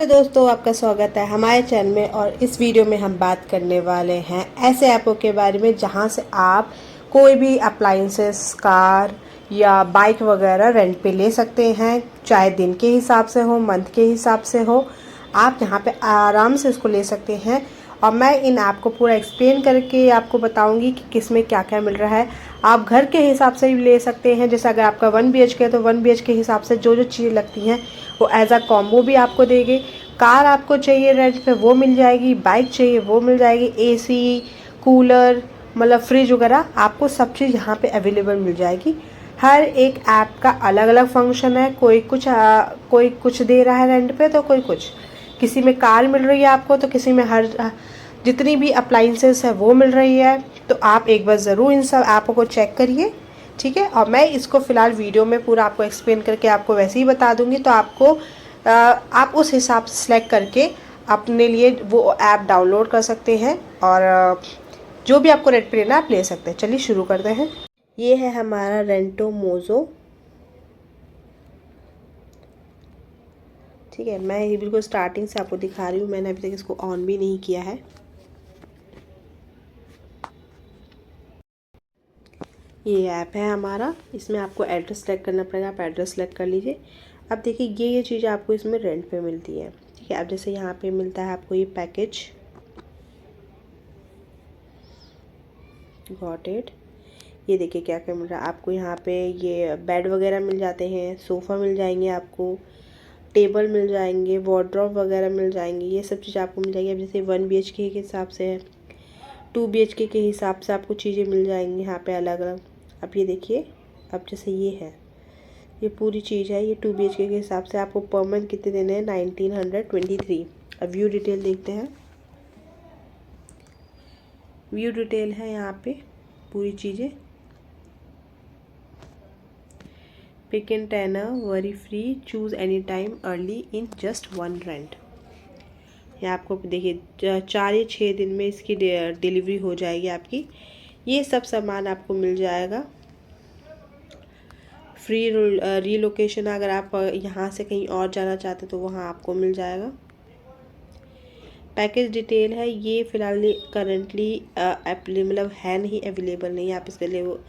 तो दोस्तों आपका स्वागत है हमारे चैनल में। और इस वीडियो में हम बात करने वाले हैं ऐसे ऐपों के बारे में जहां से आप कोई भी अप्लाइंसेस, कार या बाइक वगैरह रेंट पे ले सकते हैं। चाहे दिन के हिसाब से हो, मंथ के हिसाब से हो, आप यहां पे आराम से इसको ले सकते हैं। और मैं इन ऐप को पूरा एक्सप्लेन करके आपको बताऊंगी कि किस में क्या क्या मिल रहा है। आप घर के हिसाब से भी ले सकते हैं। जैसे अगर आपका 1 BHK है तो 1 BHK के हिसाब से जो जो चीज़ें लगती हैं वो एज अ कॉम्बो भी आपको देंगे। कार आपको चाहिए रेंट पे वो मिल जाएगी, बाइक चाहिए वो मिल जाएगी, एसी, कूलर, मतलब फ्रिज वगैरह आपको सब चीज़ यहाँ पे अवेलेबल मिल जाएगी। हर एक ऐप का अलग अलग फंक्शन है। कोई कुछ दे रहा है रेंट पे तो कोई कुछ। किसी में कार मिल रही है आपको तो किसी में हर जितनी भी अप्लाइंसेस है वो मिल रही है। तो आप एक बार ज़रूर इन सब ऐपों को चेक करिए, ठीक है। और मैं इसको फ़िलहाल वीडियो में पूरा आपको एक्सप्लेन करके आपको वैसे ही बता दूंगी। तो आपको आप उस हिसाब से सिलेक्ट करके अपने लिए वो ऐप डाउनलोड कर सकते हैं और जो भी आपको रेंट पे लेना आप ले सकते हैं। चलिए शुरू करते हैं। ये है हमारा रेंटो मोज़ो, ठीक है। मैं ये बिल्कुल स्टार्टिंग से आपको दिखा रही हूँ, मैंने अभी तक इसको ऑन भी नहीं किया है। ये ऐप है हमारा, इसमें आपको एड्रेस सेलेक्ट करना पड़ेगा। आप एड्रेस सेलेक्ट कर लीजिए। अब देखिए ये चीज़ें आपको इसमें रेंट पे मिलती है, ठीक है। अब जैसे यहाँ पे मिलता है आपको ये पैकेज, गॉट इट। ये देखिए क्या क्या मिल रहा है आपको यहाँ पे। ये बेड वगैरह मिल जाते हैं, सोफ़ा मिल जाएंगे आपको, टेबल मिल जाएंगे, वार्डरोब वगैरह मिल जाएंगे। ये सब चीज़ आपको मिल जाएगी। अब जैसे 1 BHK के हिसाब से है, 2 BHK के हिसाब से आपको चीज़ें मिल जाएंगी यहाँ पे अलग अलग। अब ये देखिए, अब जैसे ये है, ये पूरी चीज़ है। ये 2 BHK के हिसाब से आपको पर मंथ कितने देने हैं, 1923। अब व्यू डिटेल देखते हैं। व्यू डिटेल है यहाँ पे पूरी चीज़ें। Pick in tenure, worry free, choose any time, early in just 1 rent. ये आपको देखिए 4 या 6 दिन में इसकी डिलीवरी हो जाएगी आपकी। ये सब सामान आपको मिल जाएगा। फ्री रीलोकेशन, अगर आप यहाँ से कहीं और जाना चाहते तो वहाँ आपको मिल जाएगा। पैकेज डिटेल है ये, फ़िलहाल करंटली मतलब है नहीं, अवेलेबल नहीं है। आप इसके लिए वो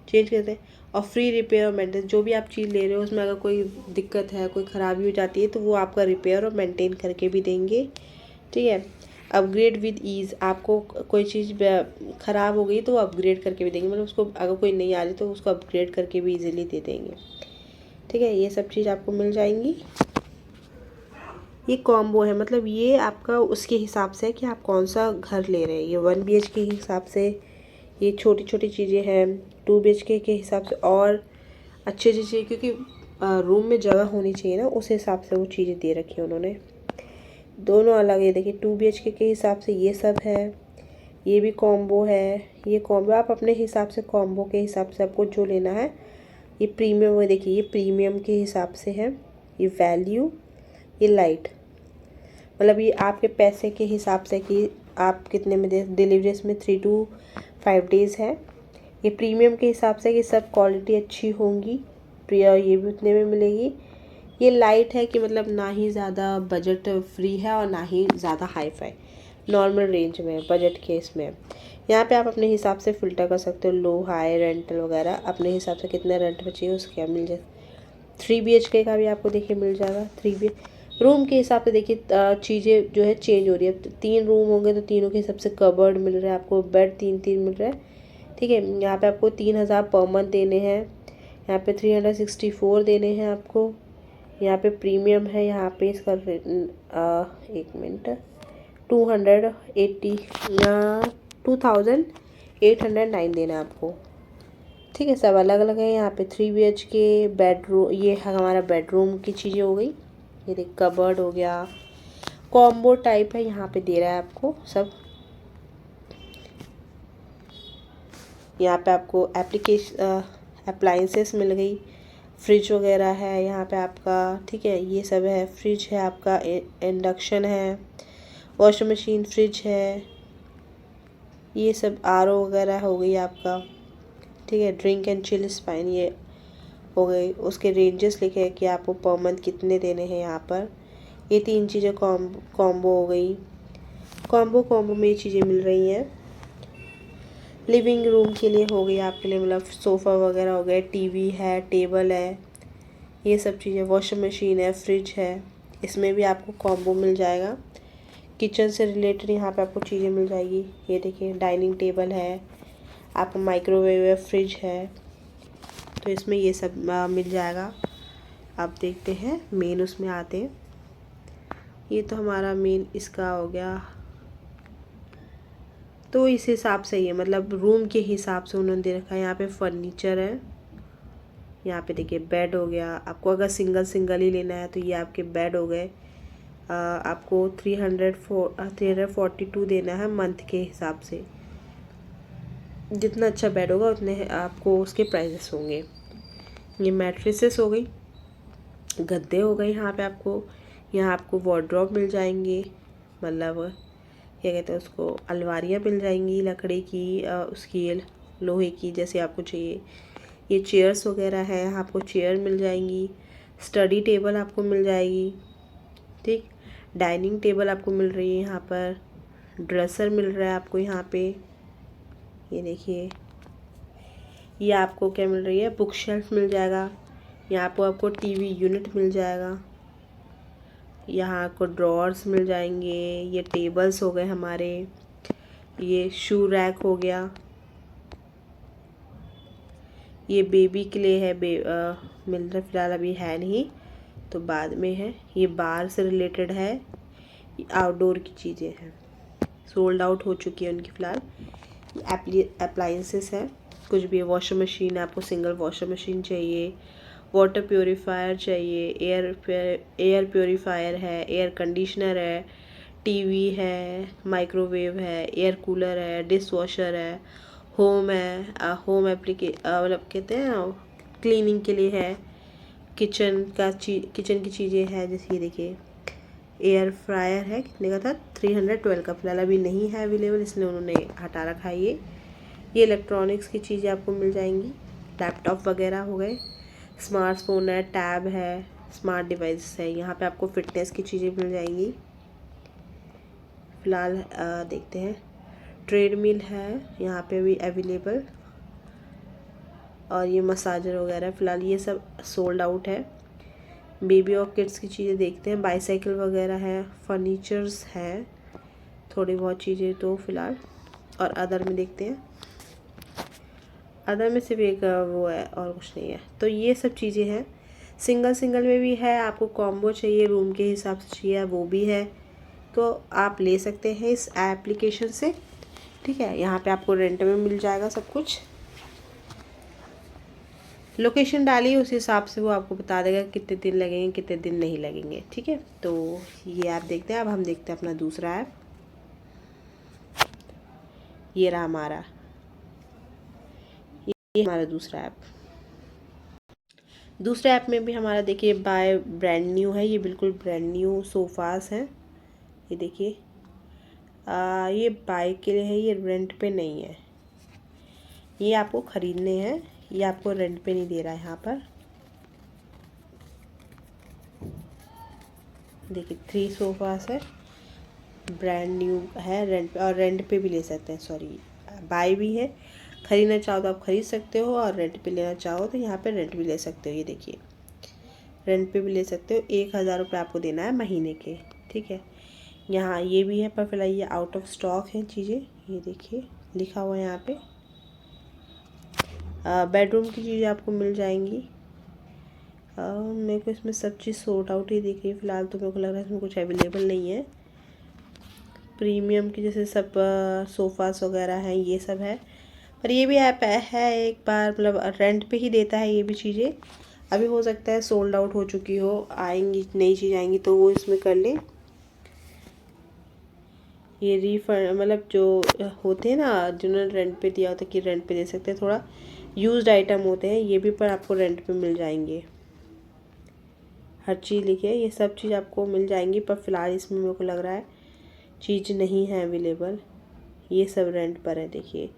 चेंज करते हैं। और फ्री रिपेयर और मेंटेन, जो भी आप चीज़ ले रहे हो उसमें अगर कोई दिक्कत है, कोई ख़राबी हो जाती है तो वो आपका रिपेयर और मेंटेन करके भी देंगे, ठीक है। अपग्रेड विद ईज़, आपको कोई चीज़ ख़राब हो गई तो वो अपग्रेड करके भी देंगे। मतलब उसको अगर कोई नहीं आ रही तो उसको अपग्रेड करके भी इजीली दे देंगे, ठीक है। ये सब चीज़ आपको मिल जाएंगी। ये कॉम्बो है, मतलब ये आपका उसके हिसाब से है कि आप कौन सा घर ले रहे हैं। ये 1 BHK के हिसाब से ये छोटी छोटी चीज़ें हैं, 2 BHK के हिसाब से और अच्छी चीज़ें, क्योंकि रूम में जगह होनी चाहिए ना, उस हिसाब से वो चीज़ें दे रखी है उन्होंने। दोनों अलग है, देखिए 2 BHK के हिसाब से ये सब है। ये भी कॉम्बो है। ये कॉम्बो आप अपने हिसाब से, कॉम्बो के हिसाब से आपको जो लेना है। ये प्रीमियम, वो देखिए ये प्रीमियम के हिसाब से है। ये वैल्यू, ये लाइट, मतलब ये आपके पैसे के हिसाब से कि आप कितने में दे। डिलीवरी इसमें 3 to 5 डेज़ है। ये प्रीमियम के हिसाब से कि सब क्वालिटी अच्छी होंगी, ये भी उतने में मिलेगी। ये लाइट है कि मतलब ना ही ज़्यादा बजट फ्री है और ना ही ज़्यादा हाई फाई, नॉर्मल रेंज में, बजट के इसमें। यहाँ पे आप अपने हिसाब से फ़िल्टर कर सकते हो, लो हाई रेंटल वगैरह अपने हिसाब से कितने रेंट में चाहिए उसके मिल जाए। 3 BHK का भी आपको देखिए मिल जाएगा। रूम के हिसाब से देखिए चीज़ें जो है चेंज हो रही है। 3 रूम होंगे तो तीनों के हिसाब से कबर्ड मिल रहा है आपको, बेड 3 मिल रहा है, ठीक है। यहाँ पे आपको 3000 पर मंथ देने हैं। यहाँ पे 364 देने हैं आपको। यहाँ पे प्रीमियम है, यहाँ पे इसका 280 2809 देना है आपको, ठीक है। सब अलग अलग है। यहाँ पे 3 BHK बेडरूम, ये है हमारा बेडरूम की चीज़ें हो गई। ये देख कबर्ड हो गया, कॉम्बो टाइप है, यहाँ पे दे रहा है आपको सब। यहाँ पे आपको अप्लाइंसेस मिल गई, फ्रिज वगैरह है यहाँ पे आपका, ठीक है। ये सब है, फ्रिज है आपका, इंडक्शन है, वॉशिंग मशीन, फ्रिज है, ये सब RO वगैरह हो गई आपका, ठीक है। ड्रिंक एंड चिल स्पाइन ये हो गई। उसके रेंजेस लिखे हैं कि आपको पर मंथ कितने देने हैं यहाँ पर। ये 3 चीज़ें कॉम्बो हो गई। कॉम्बो में ये चीज़ें मिल रही हैं। लिविंग रूम के लिए हो गई आपके लिए, मतलब सोफ़ा वगैरह हो गए, टीवी है, टेबल है, ये सब चीज़ें, वॉशिंग मशीन है, फ्रिज है, इसमें भी आपको कॉम्बो मिल जाएगा। किचन से रिलेटेड यहाँ पे आपको चीज़ें मिल जाएगी। ये देखिए डाइनिंग टेबल है, आपको माइक्रोवेव है, फ्रिज है, तो इसमें ये सब मिल जाएगा। आप देखते हैं मेन उसमें आते हैं। ये तो हमारा मेन इसका हो गया, तो इस हिसाब से ही है, मतलब रूम के हिसाब से उन्होंने दे रखा है। यहाँ पे फर्नीचर है, यहाँ पे देखिए बेड हो गया। आपको अगर सिंगल ही लेना है तो ये आपके बेड हो गए। आपको 342 देना है मंथ के हिसाब से। जितना अच्छा बेड होगा उतने आपको उसके प्राइसेस होंगे। ये मैट्रेसेस हो गई, गद्दे हो गए। यहाँ आपको वार्डरोब मिल जाएंगे, मतलब क्या कहते हैं उसको, अलमारियाँ मिल जाएंगी लकड़ी की, उसकी लोहे की जैसे आपको चाहिए। ये चेयर्स वगैरह है, आपको चेयर मिल जाएंगी। स्टडी टेबल आपको मिल जाएगी, ठीक। डाइनिंग टेबल आपको मिल रही है यहाँ पर। ड्रेसर मिल रहा है आपको यहाँ पे। ये देखिए, ये आपको क्या मिल रही है, बुक शेल्फ मिल जाएगा। यहाँ पर आपको टीवी यूनिट मिल जाएगा। यहाँ आपको ड्रॉर्स मिल जाएंगे। ये टेबल्स हो गए हमारे। ये शू रैक हो गया। ये बेबी के लिए है, मिल रहा फिलहाल अभी है नहीं, तो बाद में है। ये बार से रिलेटेड है, ये आउटडोर की चीज़ें हैं, सोल्ड आउट हो चुकी है उनकी फ़िलहाल। अप्लाइंसेस है, कुछ भी है। वॉशिंग मशीन, आपको सिंगल वॉशिंग मशीन चाहिए, वाटर प्योरीफायर चाहिए, एयर प्योरीफायर है, एयर कंडीशनर है, टीवी है, माइक्रोवेव है, एयर कूलर है, डिश वॉशर है, होम है, होम मतलब कहते हैं क्लीनिंग के लिए है। किचन की चीज़ें हैं, जैसे ये देखिए एयर फ्रायर है, कितने का था, 312 का, फिलहाल अभी नहीं है अवेलेबल, इसलिए उन्होंने हटा रखा है। ये इलेक्ट्रॉनिक्स की चीज़ें आपको मिल जाएंगी। लैपटॉप वगैरह हो गए, स्मार्टफोन है, टैब है, स्मार्ट डिवाइस है। यहाँ पे आपको फिटनेस की चीज़ें मिल जाएंगी। फ़िलहाल देखते हैं, ट्रेडमिल है यहाँ पे भी अवेलेबल, और ये मसाजर वगैरह। फ़िलहाल ये सब सोल्ड आउट है। बेबी और किड्स की चीज़ें देखते हैं, बाईसाइकिल वगैरह है, फर्नीचर्स है, थोड़ी बहुत चीज़ें तो फ़िलहाल। और अदर में देखते हैं, अदर में सिर्फ एक वो है और कुछ नहीं है। तो ये सब चीज़ें हैं। सिंगल में भी है, आपको कॉम्बो चाहिए, रूम के हिसाब से चाहिए, वो भी है, तो आप ले सकते हैं इस एप्लीकेशन से, ठीक है। यहाँ पे आपको रेंट में मिल जाएगा सब कुछ। लोकेशन डालिए, उस हिसाब से वो आपको बता देगा कितने दिन लगेंगे, कितने दिन नहीं लगेंगे, ठीक है। तो ये ऐप देखते हैं। अब हम देखते हैं अपना दूसरा ऐप। ये रहा हमारा, ये हमारा दूसरा ऐप। दूसरे ऐप में भी हमारा देखिए बाय ब्रांड न्यू है, ये बिल्कुल ब्रांड न्यू सोफ़ास हैं। ये देखिए, ये बाय के लिए है, ये रेंट पे नहीं है, ये आपको ख़रीदने हैं, ये आपको रेंट पे नहीं दे रहा है। यहाँ पर देखिए 3 सोफ़ास है, ब्रांड न्यू है, रेंट पे, और रेंट पे भी ले सकते हैं, सॉरी बाय भी है। ख़रीदना चाहो तो आप ख़रीद सकते हो, और रेंट पे लेना चाहो तो यहाँ पे रेंट भी ले सकते हो। ये देखिए रेंट पे भी ले सकते हो। 1000 रुपये आपको देना है महीने के, ठीक है। यहाँ ये भी है, पर फिलहाल ये आउट ऑफ स्टॉक है चीज़ें। ये देखिए लिखा हुआ है यहाँ पे। बेडरूम की चीज़ें आपको मिल जाएंगी। मेरे को इसमें सब चीज़ सोर्ट आउट ही दिख रही है फ़िलहाल, तो मेरे को लग रहा है इसमें कुछ अवेलेबल नहीं है। प्रीमियम की जैसे सब सोफ़ास वगैरह हैं, ये सब है। पर ये भी ऐप है एक बार, मतलब रेंट पे ही देता है ये भी चीज़ें। अभी हो सकता है सोल्ड आउट हो चुकी हो, आएंगी नई चीज़ आएंगी तो वो इसमें कर लें। ये रिफंड, मतलब जो होते हैं ना, जिन्होंने रेंट पे दिया होता है कि रेंट पे दे सकते हैं, थोड़ा यूज्ड आइटम होते हैं ये भी, पर आपको रेंट पे मिल जाएंगे। हर चीज़ लिखी है, ये सब चीज़ आपको मिल जाएंगी, पर फ़िलहाल इसमें मेरे को लग रहा है चीज़ नहीं है अवेलेबल। ये सब रेंट पर है, देखिए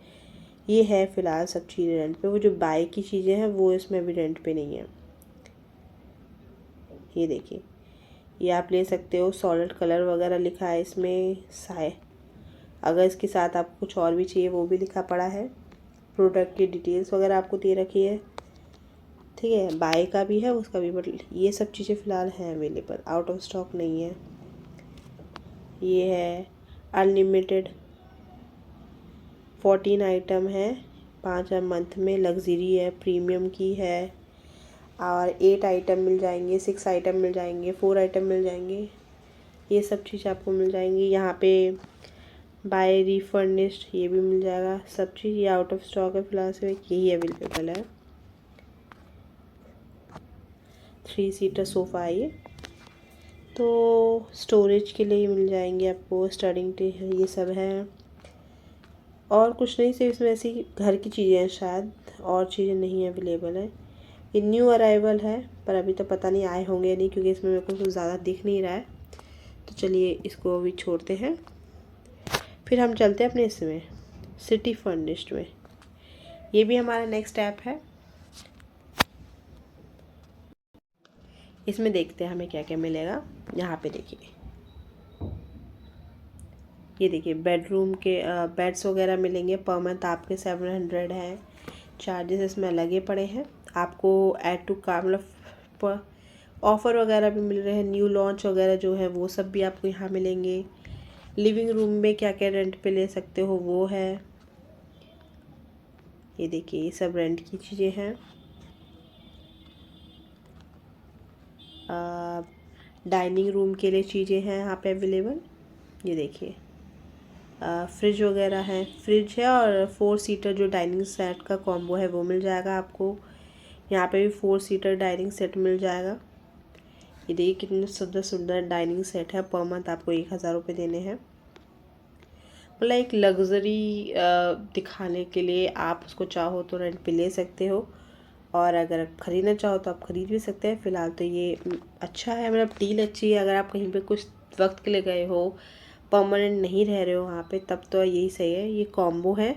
ये है फ़िलहाल सब चीज़ें रेंट पे। वो जो बाय की चीज़ें हैं वो इसमें अभी रेंट पे नहीं है। ये देखिए ये आप ले सकते हो। सॉलिड कलर वगैरह लिखा है इसमें साय। अगर इसके साथ आपको कुछ और भी चाहिए वो भी लिखा पड़ा है। प्रोडक्ट की डिटेल्स वगैरह आपको दे रखी है, ठीक है। बाय का भी है, उसका भी, बट ये सब चीज़ें फ़िलहाल हैं अवेलेबल, आउट ऑफ स्टॉक नहीं है। ये है अनलिमिटेड 14 आइटम है, 5 मंथ में। लग्जरी है, प्रीमियम की है। और 8 आइटम मिल जाएंगे, 6 आइटम मिल जाएंगे, 4 आइटम मिल जाएंगे। ये सब चीज़ आपको मिल जाएंगी यहाँ पे। बाय रिफर्निश्ड ये भी मिल जाएगा। सब चीज़ ये आउट ऑफ स्टॉक है फ़िलहाल, सिर्फ यही अवेलेबल है। 3 सीटर सोफ़ा है ये। तो स्टोरेज के लिए मिल जाएंगे आपको। स्टडिंग टेबल ये सब है, और कुछ नहीं, सिर्फ इसमें ऐसी घर की चीज़ें हैं शायद, और चीज़ें नहीं अवेलेबल है। ये न्यू अराइवल है, पर अभी तो पता नहीं आए होंगे या नहीं, क्योंकि इसमें मेरे को कुछ ज़्यादा दिख नहीं रहा है। तो चलिए इसको अभी छोड़ते हैं, फिर हम चलते हैं अपने इसमें सिटी फर्निश्ड में। ये भी हमारा नेक्स्ट ऐप है। इसमें देखते हैं हमें क्या क्या मिलेगा। यहाँ पे देखिए, ये देखिए बेडरूम के बेड्स वगैरह मिलेंगे। पर मंथ आपके 700 हैं। चार्जेस इसमें अलग ही पड़े हैं। आपको ऐड टू कार्ट मतलब ऑफ़र वगैरह भी मिल रहे हैं। न्यू लॉन्च वगैरह जो है वो सब भी आपको यहाँ मिलेंगे। लिविंग रूम में क्या क्या रेंट पे ले सकते हो वो है। ये देखिए ये सब रेंट की चीज़ें हैं। डाइनिंग रूम के लिए चीज़ें हैं यहाँ पे अवेलेबल। ये देखिए फ्रिज वगैरह है, फ्रिज है, और 4 सीटर जो डाइनिंग सेट का कॉम्बो है वो मिल जाएगा आपको। यहाँ पे भी 4 सीटर डाइनिंग सेट मिल जाएगा। ये देखिए कितने सुंदर सुंदर डाइनिंग सेट है। पर मंथ आपको 1000 रुपये देने हैं। मतलब एक लग्जरी दिखाने के लिए आप उसको चाहो तो रेंट पे ले सकते हो, और अगर ख़रीदना चाहो तो आप ख़रीद भी सकते हैं। फ़िलहाल तो ये अच्छा है, मतलब डील अच्छी है। अगर आप कहीं पे कुछ वक्त के लिए गए हो, परमानेंट नहीं रह रहे हो वहाँ पे, तब तो यही सही है। ये कॉम्बो है,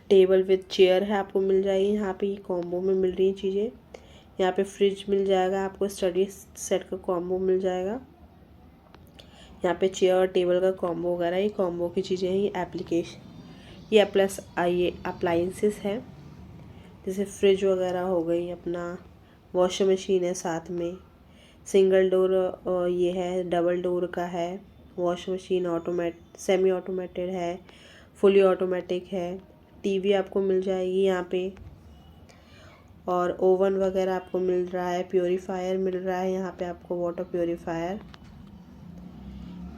टेबल विद चेयर है, आपको मिल जाएगी यहाँ पे। ये कॉम्बो में मिल रही हैं चीज़ें। यहाँ पे फ्रिज मिल जाएगा आपको, स्टडी सेट का कॉम्बो मिल जाएगा। यहाँ पे चेयर और टेबल का कॉम्बो वगैरह, ये कॉम्बो की चीज़ें हैं। ये एप्लीकेशन, ये प्लस ये अप्लाइंसेस है, जैसे फ्रिज वगैरह हो गई, अपना वॉशिंग मशीन है साथ में। सिंगल डोर ये है, डबल डोर का है। वॉशिंग मशीन सेमी ऑटोमेटेड है, फुली ऑटोमेटिक है। टीवी आपको मिल जाएगी यहाँ पे, और ओवन वगैरह आपको मिल रहा है। प्योरीफायर मिल रहा है यहाँ पे आपको, वाटर प्योरीफायर।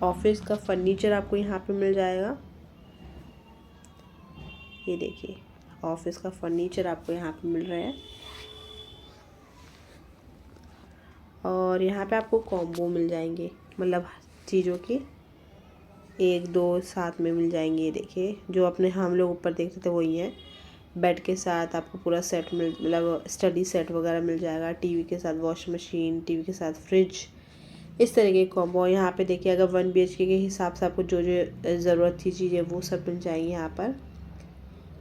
ऑफिस का फर्नीचर आपको यहाँ पे मिल जाएगा। ये देखिए ऑफिस का फर्नीचर आपको यहाँ पे मिल रहा है। और यहाँ पे आपको कॉम्बो मिल जाएंगे, मतलब चीज़ों की 1-2 साथ में मिल जाएंगे। ये देखिए जो अपने हम लोग ऊपर देखते थे वही है। बेड के साथ आपको पूरा सेट मतलब स्टडी सेट वगैरह मिल जाएगा। टीवी के साथ वॉशिंग मशीन, टीवी के साथ फ्रिज, इस तरह के कॉम्बो। यहाँ पे देखिए अगर 1 BHK के हिसाब से आपको जो जो ज़रूरत थी चीज़ें वो सब मिल जाएंगी यहाँ पर,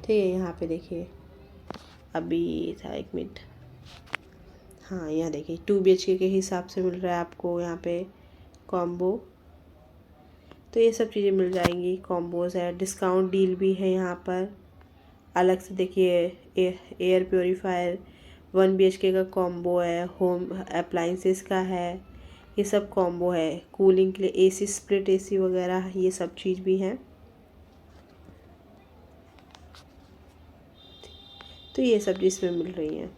ठीक है। यहाँ पे देखिए अभी था 1 मिनट, हाँ यहाँ देखिए 2 BHK के हिसाब से मिल रहा है आपको यहाँ पे कॉम्बो। तो ये सब चीज़ें मिल जाएंगी, कॉम्बोज है। डिस्काउंट डील भी है यहाँ पर अलग से। देखिए एयर प्योरीफायर 1 BHK का कॉम्बो है, होम अप्लाइंसेस का है, ये सब कॉम्बो है। कूलिंग के लिए AC, स्प्लिट AC वगैरह, ये सब चीज़ भी हैं। तो ये सब इसमें मिल रही हैं।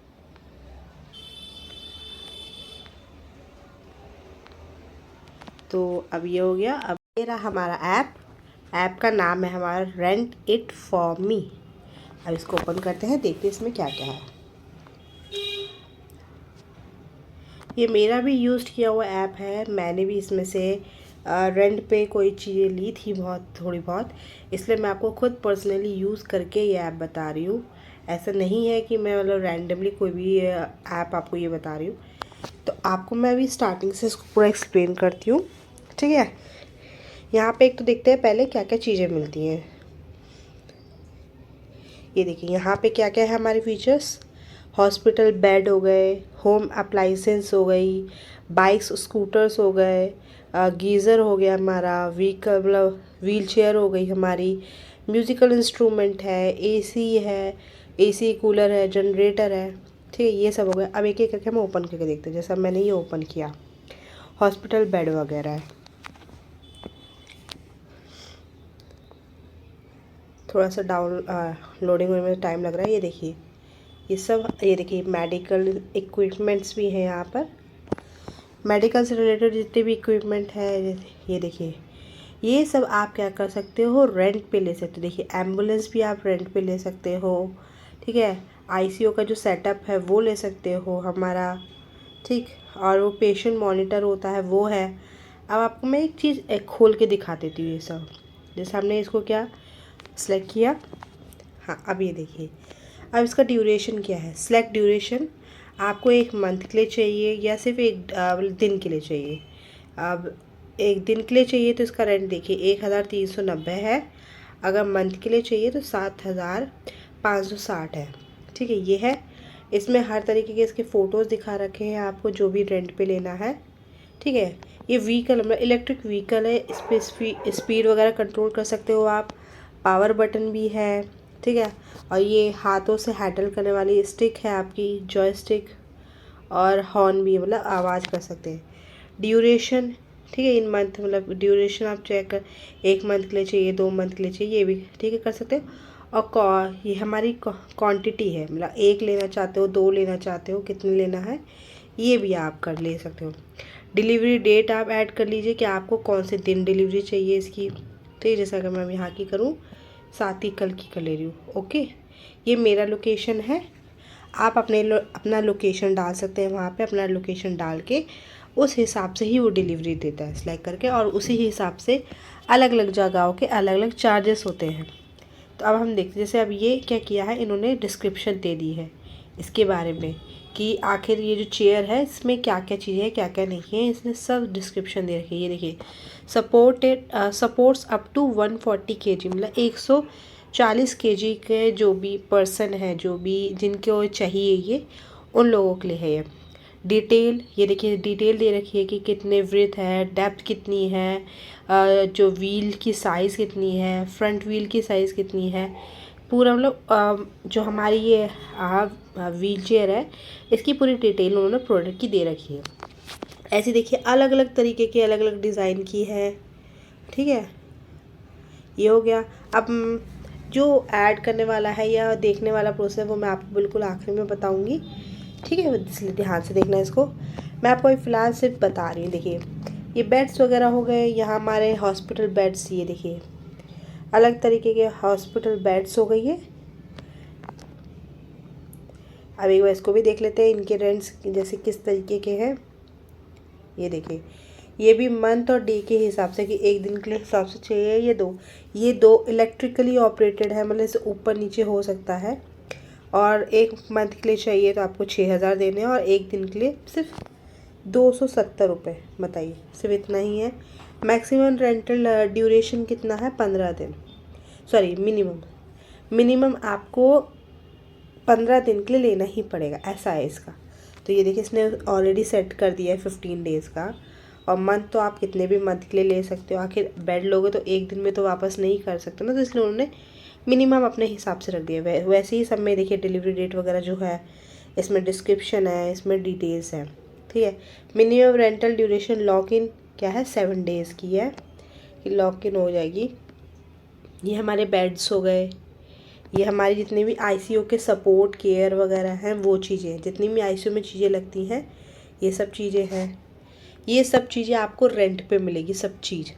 तो अब ये हो गया। अब ये रहा हमारा ऐप का नाम है हमारा रेंट इट फॉर मी। अब इसको ओपन करते हैं, देखते हैं इसमें क्या क्या है। ये मेरा भी यूज़ किया हुआ ऐप है। मैंने भी इसमें से रेंट पे कोई चीज़ें ली थी, थोड़ी बहुत, इसलिए मैं आपको खुद पर्सनली यूज़ करके ये ऐप बता रही हूँ। ऐसा नहीं है कि मैं मतलब रैंडमली कोई भी ऐप आपको ये बता रही हूँ। तो आपको मैं अभी स्टार्टिंग से इसको पूरा एक्सप्लेन करती हूँ, ठीक है। यहाँ पे एक तो देखते हैं पहले क्या क्या चीज़ें मिलती हैं। ये देखिए यहाँ पे क्या क्या है हमारे फीचर्स। हॉस्पिटल बेड हो गए, होम अप्लाइंसेस हो गई, बाइक्स स्कूटर्स हो गए, गीज़र हो गया हमारा, व्हीकल मतलब व्हील चेयर हो गई हमारी, म्यूज़िकल इंस्ट्रूमेंट है, एसी है, एसी कूलर है, जनरेटर है। ठीक है, ये सब हो गया। अब एक एक करके हम ओपन करके देखते हैं। जैसा मैंने ये ओपन किया, हॉस्पिटल बेड वगैरह है। थोड़ा सा डाउन लोडिंग होने में टाइम लग रहा है। ये देखिए ये सब, ये देखिए मेडिकल इक्विपमेंट्स भी हैं यहाँ पर। मेडिकल से रिलेटेड जितने भी इक्विपमेंट है, ये देखिए ये सब आप क्या कर सकते हो, रेंट पे ले सकते हो। देखिए एम्बुलेंस भी आप रेंट पे ले सकते हो। ठीक है, आईसीयू का जो सेटअप है वो ले सकते हो हमारा। ठीक, और वो पेशेंट मॉनिटर होता है वो है। अब आपको मैं एक चीज़ खोल के दिखा देती हूँ। ये सब जैसे हमने इसको क्या सेलेक्ट किया। हाँ, अब ये देखिए, अब इसका ड्यूरेशन क्या है। सेलेक्ट ड्यूरेशन, आपको एक मंथ के लिए चाहिए या सिर्फ एक दिन के लिए चाहिए। अब एक दिन के लिए चाहिए तो इसका रेंट देखिए 1390 है। अगर मंथ के लिए चाहिए तो 7560 है। ठीक है, ये है। इसमें हर तरीके के इसके फ़ोटोज़ दिखा रखे हैं आपको, जो भी रेंट पे लेना है। ठीक है, ये व्हीकल मतलब इलेक्ट्रिक व्हीकल है। इस पर स्पीड वगैरह कंट्रोल कर सकते हो आप। पावर बटन भी है। ठीक है, और ये हाथों से हैंडल करने वाली स्टिक है आपकी, जॉयस्टिक, और हॉर्न भी मतलब आवाज़ कर सकते हैं। ड्यूरेशन, ठीक है, इन मंथ मतलब ड्यूरेशन आप चेक कर, 1 मंथ के लिए चाहिए, 2 मंथ के लिए चाहिए, ये भी ठीक है कर सकते हो। और ये हमारी क्वांटिटी है, मतलब 1 लेना चाहते हो, 2 लेना चाहते हो, कितने लेना है ये भी आप कर ले सकते हो। डिलीवरी डेट आप ऐड कर लीजिए कि आपको कौन से दिन डिलीवरी चाहिए इसकी। तो ये जैसा अगर मैं यहाँ की करूँ, 7 ही कल की कर ले रही हूँ। ओके, ये मेरा लोकेशन है। आप अपना लोकेशन डाल सकते हैं वहाँ पे। अपना लोकेशन डाल के उस हिसाब से ही वो डिलीवरी देता है सेलेक्ट करके, और उसी हिसाब से अलग अलग जगहों के अलग अलग चार्जेस होते हैं। तो अब हम देखते, जैसे अब ये क्या किया है, इन्होंने डिस्क्रिप्शन दे दी है इसके बारे में कि आखिर ये जो चेयर है इसमें क्या क्या चीज़ें हैं, क्या क्या नहीं है, इसने सब डिस्क्रिप्शन दे रखी है। ये देखिए, सपोर्ट्स अप टू 140 kg, मतलब 140 kg के जो भी पर्सन है, जो भी जिनको चाहिए ये, उन लोगों के लिए है ये। डिटेल, ये देखिए डिटेल दे रखी है कि कितने विड्थ है, डेप्थ कितनी है, जो व्हील की साइज़ कितनी है, फ्रंट व्हील की साइज़ कितनी है, पूरा मतलब जो हमारी ये व्हील चेयर है इसकी पूरी डिटेल उन्होंने प्रोडक्ट की दे रखी है। ऐसे देखिए अलग अलग तरीके की, अलग अलग डिज़ाइन की है। ठीक है, ये हो गया। अब जो ऐड करने वाला है या देखने वाला प्रोसेस वो मैं आपको बिल्कुल आखिरी में बताऊंगी। ठीक है, इसलिए ध्यान से देखना इसको। मैं आपको फ़िलहाल सिर्फ बता रही हूँ। देखिए ये बेड्स वगैरह हो गए, यहाँ हमारे हॉस्पिटल बेड्स, ये देखिए अलग तरीके के हॉस्पिटल बेड्स हो गई है। अब एक बार इसको भी देख लेते हैं, इनके रेंट्स जैसे किस तरीके के हैं। ये देखिए, ये भी मंथ और डे के हिसाब से कि 1 दिन के लिए हिसाब से चाहिए। ये दो इलेक्ट्रिकली ऑपरेटेड है, मतलब इसे ऊपर नीचे हो सकता है। और 1 मंथ के लिए चाहिए तो आपको 6000 देने हैं, और 1 दिन के लिए सिर्फ 270 रुपये। बताइए, सिर्फ इतना ही है। मैक्सिमम रेंटल ड्यूरेशन कितना है, 15 दिन। सॉरी, मिनिमम आपको 15 दिन के लिए लेना ही पड़ेगा, ऐसा है इसका। तो ये देखिए इसने ऑलरेडी सेट कर दिया है 15 डेज़ का। और मंथ तो आप कितने भी मंथ के लिए ले सकते हो, आखिर बेड लोगे तो 1 दिन में तो वापस नहीं कर सकते ना, तो इसलिए उन्होंने मिनिमम अपने हिसाब से रख दिया। वैसे ही सब में देखिए डिलीवरी डेट वगैरह जो है, इसमें डिस्क्रिप्शन है, इसमें डिटेल्स है। ठीक है, minimum rental duration lock in क्या है, 7 डेज़ की है कि लॉक इन हो जाएगी। ये हमारे बेड्स हो गए, ये हमारी जितने भी आईसीयू के सपोर्ट केयर वगैरह हैं वो चीज़ें, जितनी भी आईसीयू में चीज़ें लगती हैं ये सब चीज़ें हैं। ये सब चीज़ें आपको रेंट पे मिलेगी, सब चीज़।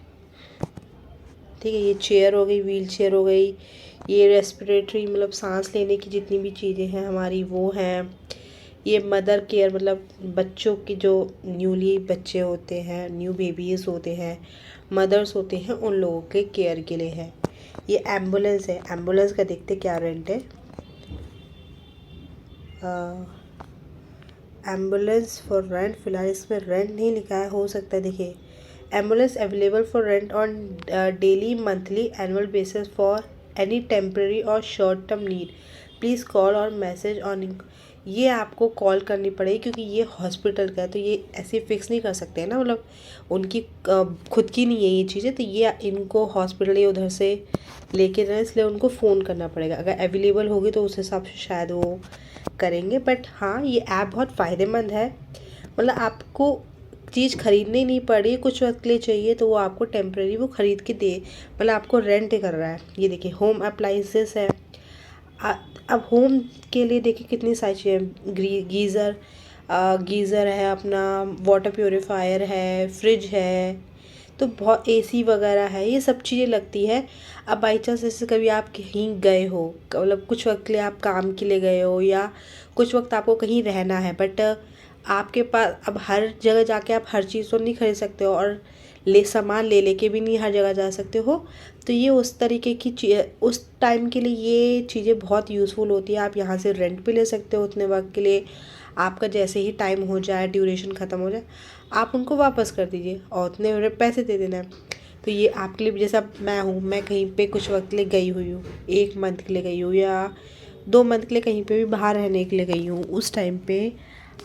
ठीक है, ये चेयर हो गई, व्हील चेयर हो गई, ये रेस्पिरेटरी मतलब सांस लेने की जितनी भी चीज़ें हैं हमारी वो हैं। ये मदर केयर मतलब बच्चों की जो न्यूली बच्चे होते हैं, न्यू बेबीज़ होते हैं, मदर्स होते हैं, उन लोगों के केयर के लिए है। ये एम्बुलेंस है, एम्बुलेंस का देखते क्या रेंट है। एम्बुलेंस फॉर रेंट, फिलहाल इसमें रेंट नहीं लिखा है, हो सकता है। देखिए, ambulance available for rent on daily, monthly, annual basis for any temporary और short term need, please call और मैसेज ऑन। ये आपको कॉल करनी पड़ेगी, क्योंकि ये हॉस्पिटल का है तो ये ऐसे फिक्स नहीं कर सकते हैं ना, मतलब उनकी खुद की नहीं है ये चीज़ें, तो ये इनको हॉस्पिटल या उधर से लेके जाए, इसलिए उनको फ़ोन करना पड़ेगा। अगर अवेलेबल होगी तो उस हिसाब से शायद वो करेंगे। बट हाँ, ये ऐप बहुत फ़ायदेमंद है, मतलब आपको चीज़ खरीदनी नहीं पड़ी, कुछ वक्त के लिए चाहिए तो वो आपको टेम्प्रेरी वो ख़रीद के दे, मतलब आपको रेंट कर रहा है। ये देखिए होम अप्लाइंसेस है। अब होम के लिए देखिए कितनी सारी चीज़ें, गीज़र है, अपना वाटर प्योरीफायर है, फ्रिज है, तो बहुत एसी वगैरह है, ये सब चीज़ें लगती है। अब बाई चांस जैसे कभी आप कहीं गए हो, मतलब कुछ वक्त के लिए आप काम के लिए गए हो या कुछ वक्त आपको कहीं रहना है, बट आपके पास अब हर जगह जाके आप हर चीज़ तो नहीं खरीद सकते हो, और सामान ले लेके भी नहीं हर जगह जा सकते हो। तो ये उस तरीके की उस टाइम के लिए ये चीज़ें बहुत यूज़फुल होती है। आप यहाँ से रेंट पे ले सकते हो उतने वक्त के लिए, आपका जैसे ही टाइम हो जाए, ड्यूरेशन ख़त्म हो जाए, आप उनको वापस कर दीजिए और उतने पैसे दे देना है। तो ये आपके लिए, जैसा मैं कहीं पे कुछ वक्त के लिए गई हुई हूँ, 1 मंथ के लिए गई हूँ या 2 मंथ के लिए कहीं पे भी बाहर रहने के लिए गई हूँ, उस टाइम पे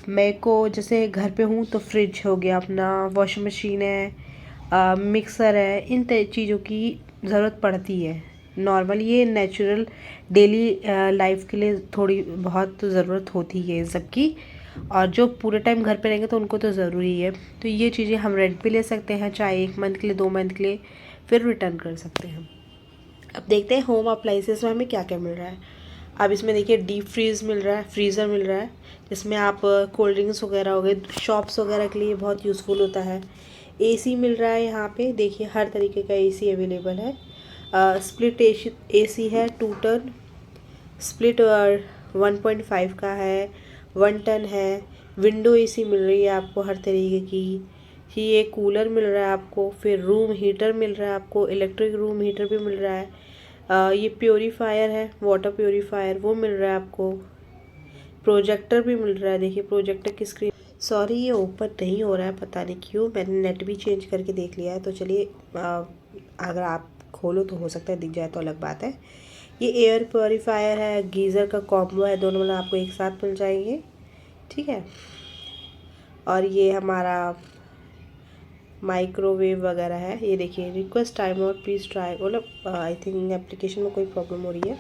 मेरे को जैसे घर पे हूँ तो फ्रिज हो गया अपना, वॉशिंग मशीन है, मिक्सर है, इन चीज़ों की ज़रूरत पड़ती है। नॉर्मल ये नेचुरल डेली लाइफ के लिए थोड़ी बहुत ज़रूरत होती है इन सब की, और जो पूरे टाइम घर पे रहेंगे तो उनको तो ज़रूरी है। तो ये चीज़ें हम रेंट पे ले सकते हैं, चाहे 1 मंथ के लिए, 2 मंथ के लिए, फिर रिटर्न कर सकते हैं। अब देखते हैं होम अप्लाइंसेस में हमें क्या क्या मिल रहा है। अब इसमें देखिए डीप फ्रीज़ मिल रहा है, फ्रीज़र मिल रहा है, जिसमें आप कोल्ड ड्रिंक्स वगैरह हो गए, शॉप्स वगैरह के लिए बहुत यूज़फुल होता है। एसी मिल रहा है यहाँ पे, देखिए हर तरीके का एसी अवेलेबल है। स्प्लिट एसी है, 2 टन स्प्लिट, 1.5 का है, 1 टन है। विंडो एसी मिल रही है आपको हर तरीके की। ये कूलर मिल रहा है आपको, फिर रूम हीटर मिल रहा है आपको, इलेक्ट्रिक रूम हीटर भी मिल रहा है। ये प्योरीफायर है, वाटर प्योरीफायर, वो मिल रहा है आपको। प्रोजेक्टर भी मिल रहा है, देखिए प्रोजेक्टर की स्क्रीन, सॉरी ये ओपन नहीं हो रहा है, पता नहीं क्यों, मैंने नेट भी चेंज करके देख लिया है। तो चलिए, अगर आप खोलो तो हो सकता है दिख जाए, तो अलग बात है। ये एयर प्योरीफायर है, गीज़र का कॉम्बो है, दोनों मतलब आपको एक साथ मिल जाएंगे, ठीक है। और ये हमारा माइक्रोवेव वगैरह है। ये देखिए request time out please try, मतलब आई थिंक एप्लीकेशन में कोई प्रॉब्लम हो रही है।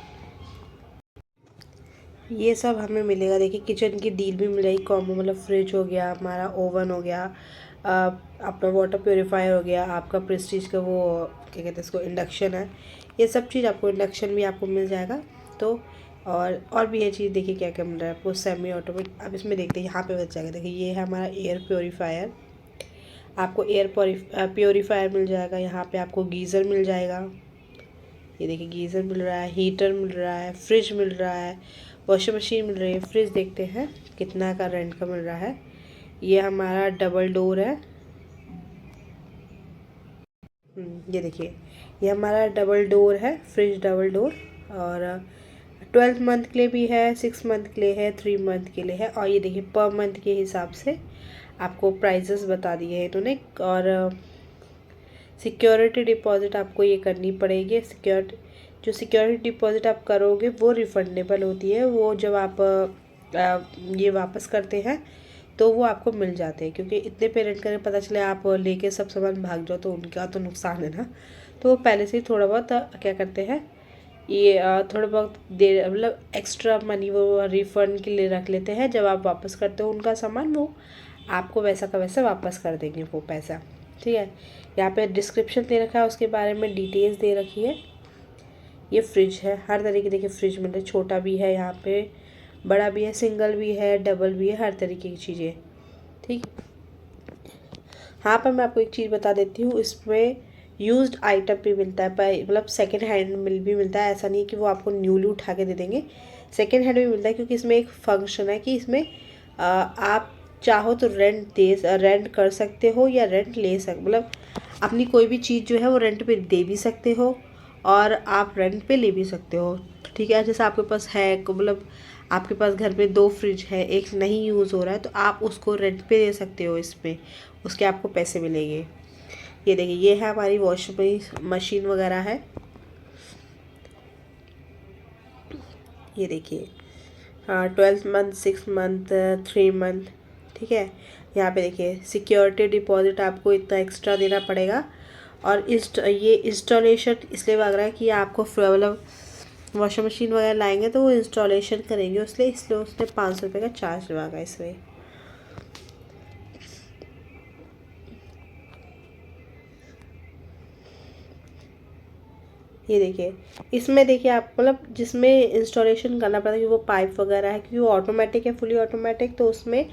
ये सब हमें मिलेगा। देखिए किचन की डील भी मिल जाएगी, कॉम्बो, मतलब फ्रिज हो गया, हमारा ओवन हो गया, अपना वाटर प्योरीफायर हो गया, आपका प्रेस्टीज का वो क्या कहते हैं इसको, इंडक्शन है, ये सब चीज़ आपको, इंडक्शन भी आपको मिल जाएगा। तो और भी ये चीज़ देखिए क्या क्या मिल रहा है आपको, सेमी ऑटोमेटिक। अब इसमें देखते हैं यहाँ पे बच जाएगा, देखिए ये है हमारा एयर प्योरीफायर, आपको एयर प्योरीफायर मिल जाएगा। यहाँ पे आपको गीज़र मिल जाएगा, ये देखिए गीज़र मिल रहा है, हीटर मिल रहा है, फ्रिज मिल रहा है, वॉशिंग मशीन मिल रही है। फ्रिज देखते हैं कितना का रेंट का मिल रहा है। ये हमारा डबल डोर है, ये देखिए ये हमारा डबल डोर है, फ्रिज डबल डोर, और 12 मंथ के लिए भी है, 6 मंथ के लिए है, 3 मंथ के लिए है। और ये देखिए पर मंथ के हिसाब से आपको प्राइजेस बता दिए हैं इन्होंने। और सिक्योरिटी डिपॉज़िट आपको ये करनी पड़ेगी। जो सिक्योरिटी डिपॉज़िट आप करोगे वो रिफंडेबल होती है, वो जब आप ये वापस करते हैं तो वो आपको मिल जाते हैं, क्योंकि इतने पेरेंट करें पता चले आप लेके सब सामान भाग जाओ तो उनका तो नुकसान है ना। तो वो पहले से ही थोड़ा बहुत क्या करते हैं, ये थोड़ा बहुत देर, मतलब एक्स्ट्रा मनी वो रिफ़ंड के लिए रख लेते हैं। जब आप वापस करते हो उनका सामान, वो आपको वैसा का वैसा वापस कर देंगे वो पैसा, ठीक है। यहाँ पे डिस्क्रिप्शन दे रखा है, उसके बारे में डिटेल्स दे रखी है। ये फ्रिज है, हर तरीके देखिए फ्रिज में, छोटा भी है यहाँ पे, बड़ा भी है, सिंगल भी है, डबल भी है, हर तरीके की चीज़ें, ठीक। हाँ, पर मैं आपको एक चीज़ बता देती हूँ, इसमें यूज्ड आइटम भी मिलता है, पर मतलब सेकेंड हैंड भी मिलता है। ऐसा नहीं है कि वो आपको न्यूली उठा के दे देंगे, सेकेंड हैंड भी मिलता है, क्योंकि इसमें एक फंक्शन है कि इसमें आप चाहो तो रेंट कर सकते हो या रेंट ले मतलब अपनी कोई भी चीज़ जो है वो रेंट पे दे भी सकते हो और आप रेंट पे ले भी सकते हो, ठीक है। जैसे आपके पास है, मतलब आपके पास घर पे 2 फ्रिज है, एक नहीं यूज़ हो रहा है, तो आप उसको रेंट पे दे सकते हो, इस पे उसके आपको पैसे मिलेंगे। ये देखिए ये है हमारी वॉशिंग मशीन वगैरह है, ये देखिए 12 मंथ, 6 मंथ, 3 मंथ, ठीक है। यहाँ पे देखिए सिक्योरिटी डिपॉजिट आपको इतना एक्स्ट्रा देना पड़ेगा। और ये इंस्टॉलेशन इसलिए लग रहा है कि आपको मतलब वॉशिंग मशीन वगैरह लाएंगे तो वो इंस्टॉलेशन करेंगे, इसलिए उसने 500 रुपये का चार्ज लगा इसमें। ये देखिए इसमें देखिए आप मतलब जिसमें इंस्टॉलेशन करना पड़ता है क्योंकि वो पाइप वगैरह है, क्योंकि वो ऑटोमेटिक है, फुली ऑटोमेटिक, तो उसमें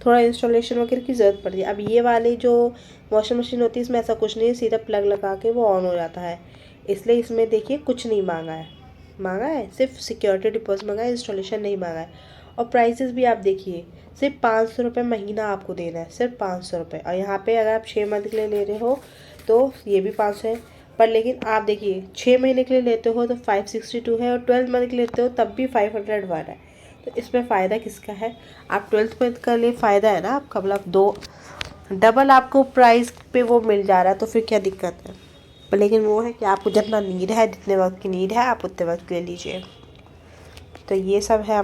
थोड़ा इंस्टॉलेशन वगैरह की ज़रूरत पड़ती है। अब ये वाली जो वॉशिंग मशीन होती है इसमें ऐसा कुछ नहीं है, सीधा प्लग लगा के वो ऑन हो जाता है। इसलिए इसमें देखिए कुछ नहीं मांगा है, सिर्फ सिक्योरिटी डिपॉजिट मांगा है, इंस्टॉलेशन नहीं मांगा है। और प्राइसेस भी आप देखिए, सिर्फ 500 रुपये महीना आपको देना है, सिर्फ 500 रुपये। और यहाँ पे अगर आप 6 मंथ के लिए ले रहे हो तो ये भी 500 है। पर लेकिन आप देखिए 6 महीने के लिए लेते हो तो 562 है, और 12 मंथ के लिए लेते हो तब भी 501 है। तो इसमें फ़ायदा किसका है? आप 12 मंथ का लिए फ़ायदा है ना आपका, मतलब दो डबल आपको प्राइस पे वो मिल जा रहा है, तो फिर क्या दिक्कत है। पर लेकिन वो है कि आपको जितना नीड है, जितने वक्त की नीड है आप उतने वक्त ले लीजिए। तो ये सब है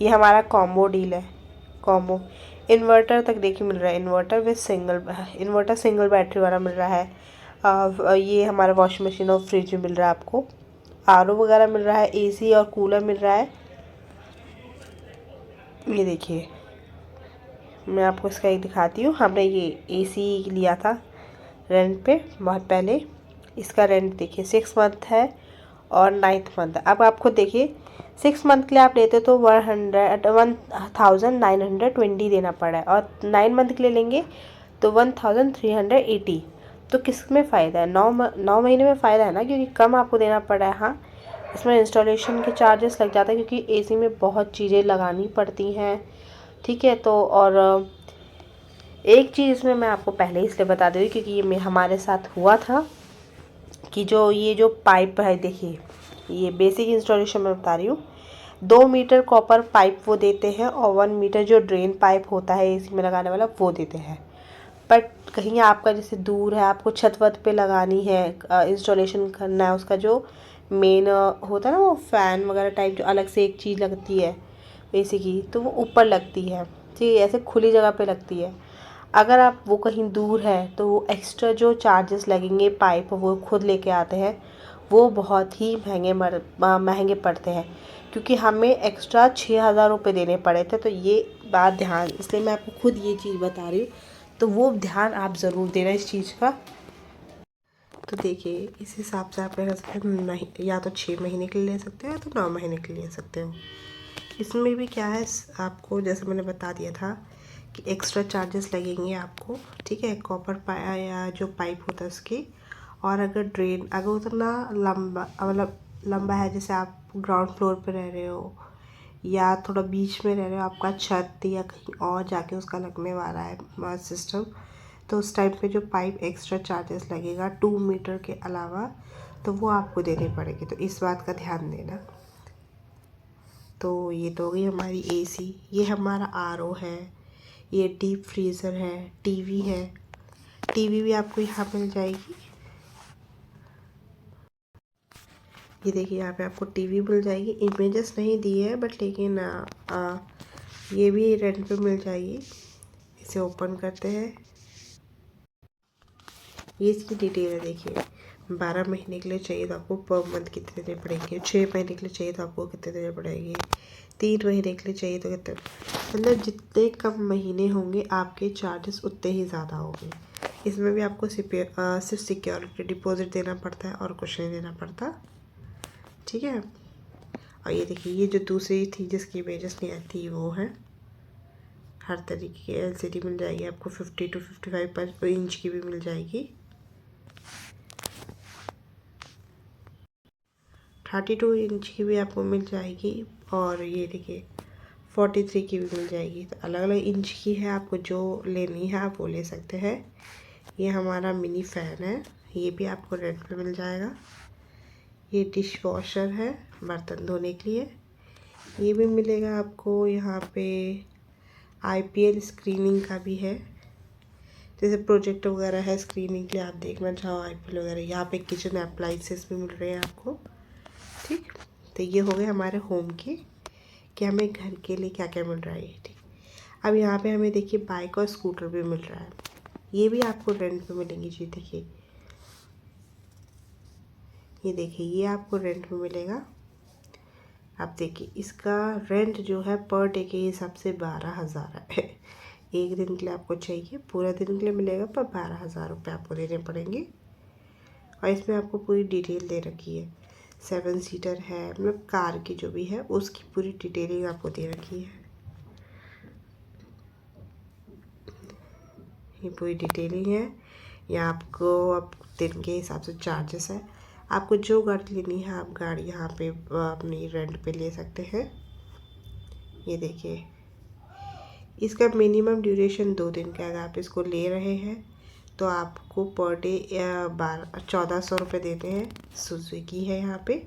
ये हमारा कॉम्बो डील है। कॉम्बो इन्वर्टर तक देखिए मिल रहा है, इन्वर्टर सिंगल बैटरी वाला मिल रहा है। ये हमारा वॉशिंग मशीन और फ्रिज मिल रहा है आपको, आरओ वगैरह मिल रहा है, एसी और कूलर मिल रहा है। ये देखिए मैं आपको इसका एक दिखाती हूँ। हमने ये एसी लिया था रेंट पे बहुत पहले, इसका रेंट देखिए 6 मंथ है और 9th मंथ है। अब आपको देखिए 6 मंथ के लिए आप लेते तो 1920 देना पड़ा है, और 9 मंथ के लिए लेंगे तो 1380। तो किस में फ़ायदा है? 9 महीने में फ़ायदा है ना, क्योंकि कम आपको देना पड़ा है। हाँ इसमें इंस्टॉलेशन के चार्जेस लग जाते हैं क्योंकि एसी में बहुत चीज़ें लगानी पड़ती हैं, ठीक है। तो और एक चीज़ इसमें मैं आपको पहले इसलिए बता दूँ क्योंकि ये हमारे साथ हुआ था कि ये जो पाइप है देखिए, ये बेसिक इंस्टॉलेशन मैं बता रही हूँ। 2 मीटर कॉपर पाइप वो देते हैं और 1 मीटर जो ड्रेन पाइप होता है एसी में लगाने वाला वो देते हैं। बट कहीं आपका जैसे दूर है, आपको छत वत पे लगानी है, इंस्टॉलेशन करना है, उसका जो मेन होता है ना वो फ़ैन वगैरह टाइप जो अलग से एक चीज़ लगती है एसी की, तो वो ऊपर लगती है, ठीक है, ऐसे खुली जगह पे लगती है। अगर आप वो कहीं दूर है तो वो एक्स्ट्रा जो चार्जेस लगेंगे पाइप वो खुद लेके आते हैं, वो बहुत ही महंगे पड़ते हैं, क्योंकि हमें एक्स्ट्रा 6000 रुपये देने पड़े थे। तो ये बात ध्यान, इसलिए मैं आपको खुद ये चीज़ बता रही हूँ, तो वो ध्यान आप ज़रूर देना इस चीज़ का। तो देखिए इस हिसाब से आप ले सकते हो, नहीं या तो 6 महीने के लिए ले सकते हो या तो 9 महीने के लिए ले सकते हो। इसमें भी क्या है, आपको जैसे मैंने बता दिया था कि एक्स्ट्रा चार्जेस लगेंगे आपको, ठीक है, कॉपर या जो पाइप होता है उसकी। और अगर उतना लंबा मतलब लंबा है, जैसे आप ग्राउंड फ्लोर पे रह रहे हो या थोड़ा बीच में रह रहे हो, आपका छत या कहीं और जाके उसका लगने वाला है सिस्टम, तो उस टाइप पे जो पाइप एक्स्ट्रा चार्जेस लगेगा 2 मीटर के अलावा, तो वो आपको देने पड़ेगी। तो इस बात का ध्यान देना। तो ये तो हो गई हमारी एसी, ये हमारा आरओ है, ये डीप फ्रीज़र है, टीवी है। टीवी भी आपको यहाँ मिल जाएगी। ये देखिए यहाँ पे आपको टीवी मिल जाएगी, इमेजेस नहीं दी है बट लेकिन ये भी रेंट पे मिल जाएगी। इसे ओपन करते हैं, ये इसकी डिटेल है। देखिए 12 महीने के लिए चाहिए तो आपको पर मंथ कितने देने पड़ेंगे, 6 महीने के लिए चाहिए तो आपको कितने देने पड़ेंगे, 3 महीने के लिए चाहिए तो कितने, मतलब जितने कम महीने होंगे आपके चार्जेस उतने ही ज़्यादा होंगे। इसमें भी आपको सिर्फ सिक्योरिटी डिपॉजिट देना पड़ता है और कुछ नहीं देना पड़ता, ठीक है। और ये देखिए ये जो दूसरी थी जिसकी इमेजेस नहीं आती वो है, हर तरीके की एलसीडी मिल जाएगी आपको, 50 to 55 इंच की भी मिल जाएगी, 32 इंच की भी आपको मिल जाएगी, और ये देखिए 43 की भी मिल जाएगी। तो अलग अलग इंच की है, आपको जो लेनी है आप वो ले सकते हैं। ये हमारा मिनी फ़ैन है, ये भी आपको रेंट पे मिल जाएगा। ये डिश वॉशर है बर्तन धोने के लिए, ये भी मिलेगा आपको। यहाँ पे आईपीएल स्क्रीनिंग का भी है, जैसे प्रोजेक्ट वगैरह है स्क्रीनिंग के लिए, आप देखना चाहो आईपीएल वगैरह। यहाँ पे किचन अप्लाइंसेस भी मिल रहे हैं आपको, ठीक। तो ये हो गए हमारे होम के कि हमें घर के लिए क्या क्या मिल रहा है। ठीक, अब यहाँ पे हमें देखिए बाइक और स्कूटर भी मिल रहा है, ये भी आपको रेंट पे मिलेंगी जी। देखिए ये देखिए ये आपको रेंट पे मिलेगा। आप देखिए इसका रेंट जो है पर डे के हिसाब से 12,000 है। एक दिन के लिए आपको चाहिए, पूरा दिन के लिए मिलेगा पर 12,000 रुपये आपको देने पड़ेंगे। और इसमें आपको पूरी डिटेल दे रखी है, 7 सीटर है, मतलब कार की जो भी है उसकी पूरी डिटेलिंग आपको दे रखी है। ये पूरी डिटेलिंग है। यहाँ आपको अब दिन के हिसाब से चार्जेस है। आपको जो गाड़ी लेनी है आप गाड़ी यहाँ पे अपनी रेंट पे ले सकते हैं। ये देखिए इसका मिनिमम ड्यूरेशन 2 दिन का है। अगर आप इसको ले रहे हैं तो आपको पर डे 1400 रुपये देते हैं। सुजुकी है यहाँ पे,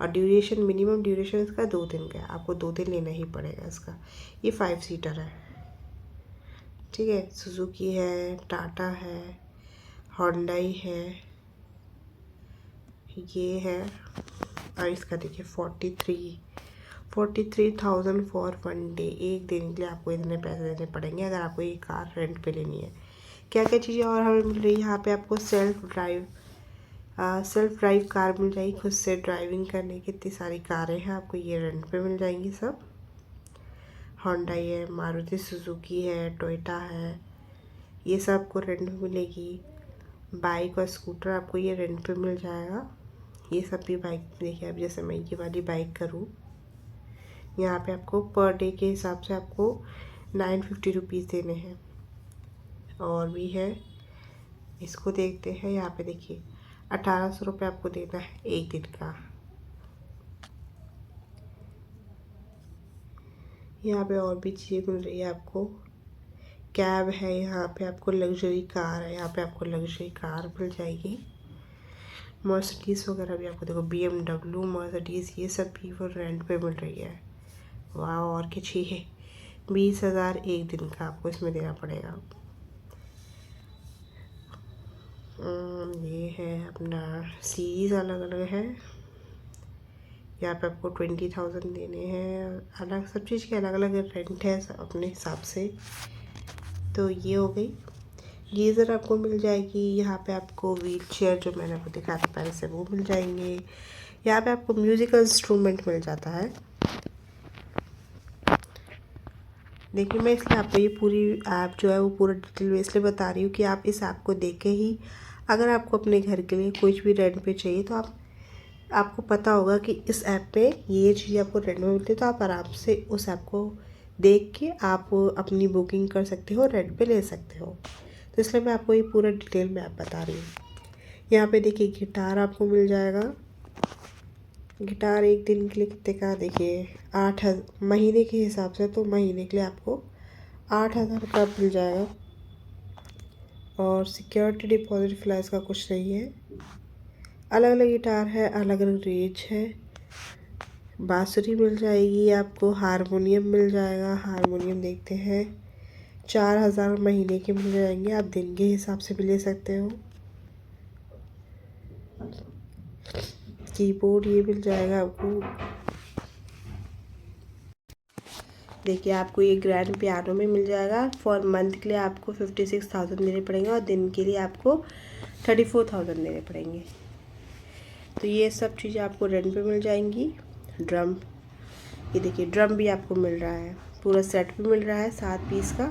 और ड्यूरेशन मिनिमम ड्यूरेशन इसका 2 दिन का है। आपको 2 दिन लेना ही पड़ेगा इसका। ये 5 सीटर है, ठीक है। सुजुकी है, टाटा है, होंडाई है, ये है। और इसका देखिए 43,000 फॉर 1 डे। एक दिन के लिए आपको इतने पैसे देने पड़ेंगे अगर आपको ये कार रेंट पे लेनी है। क्या क्या चीज़ें और हमें मिल रही है यहाँ पे, आपको सेल्फ ड्राइव कार मिल जाएगी, खुद से ड्राइविंग करने की इतनी सारी कारें हैं आपको ये रेंट पे मिल जाएंगी सब। होंडाई है, मारुति सुजुकी है, टोयोटा है, ये सब आपको रेंट पे मिलेगी। बाइक और स्कूटर आपको ये रेंट पे मिल जाएगा। ये सब भी बाइक देखिए, अब जैसे मैं ये वाली बाइक करूँ, यहाँ पे आपको पर डे के हिसाब से आपको 950 रुपीज़ देने हैं। और भी है, इसको देखते हैं। यहाँ पे देखिए 1800 रुपये आपको देना है एक दिन का। यहाँ पे और भी चीज़ें मिल रही है आपको। कैब है, यहाँ पे आपको लग्जरी कार है, यहाँ पे आपको लग्जरी कार मिल जाएगी। मर्सिडीज़ वगैरह भी आपको देखो, BMW, मर्सिडीज़, ये सब भी वो रेंट पे मिल रही है। वाह, और क्या चाहिए। 20,000 एक दिन का आपको इसमें देना पड़ेगा। ये है अपना सीरीज़ अलग अलग है। यहाँ पे आपको 20,000 देने हैं। अलग सब चीज़ के अलग अलग रेंट है अपने हिसाब से। तो ये हो गई। गीज़र आपको मिल जाएगी। यहाँ पे आपको व्हील चेयर जो मैंने आपको दिखाया था पहले से वो मिल जाएंगे। यहाँ पे आपको म्यूज़िकल इंस्ट्रूमेंट मिल जाता है। देखिए मैं इसलिए आपको ये पूरी ऐप जो है वो पूरा डिटेल में इसलिए बता रही हूँ कि आप इस ऐप को देख के ही अगर आपको अपने घर के लिए कुछ भी रेंट पे चाहिए तो आपको पता होगा कि इस ऐप पे ये चीज़ आपको रेंट में मिलती है, तो आप आराम से उस ऐप को देख के आप अपनी बुकिंग कर सकते हो, रेंट पे ले सकते हो। तो इसलिए मैं आपको ये पूरा डिटेल में ऐप बता रही हूँ। यहाँ पे देखिए गिटार आपको मिल जाएगा। गिटार एक दिन के लिए कितने का, देखिए 8,000 महीने के हिसाब से, तो महीने के लिए आपको 8,000 का मिल जाएगा। और सिक्योरिटी डिपॉजिट फिलहाल इसका कुछ नहीं है। अलग अलग गिटार है, अलग अलग रेंज है। बांसुरी मिल जाएगी आपको, हारमोनियम मिल जाएगा। हारमोनियम देखते हैं 4,000 महीने के मिल जाएंगे, आप दिन के हिसाब से भी ले सकते हो। कीबोर्ड ये मिल जाएगा आपको। देखिए आपको ये ग्रैंड पियानो में मिल जाएगा। फॉर मंथ के लिए आपको 56,000 देने पड़ेंगे और दिन के लिए आपको 34,000 देने पड़ेंगे। तो ये सब चीज़ें आपको रेंट पे मिल जाएंगी। ड्रम, ये देखिए ड्रम भी आपको मिल रहा है, पूरा सेट भी मिल रहा है 7 पीस का।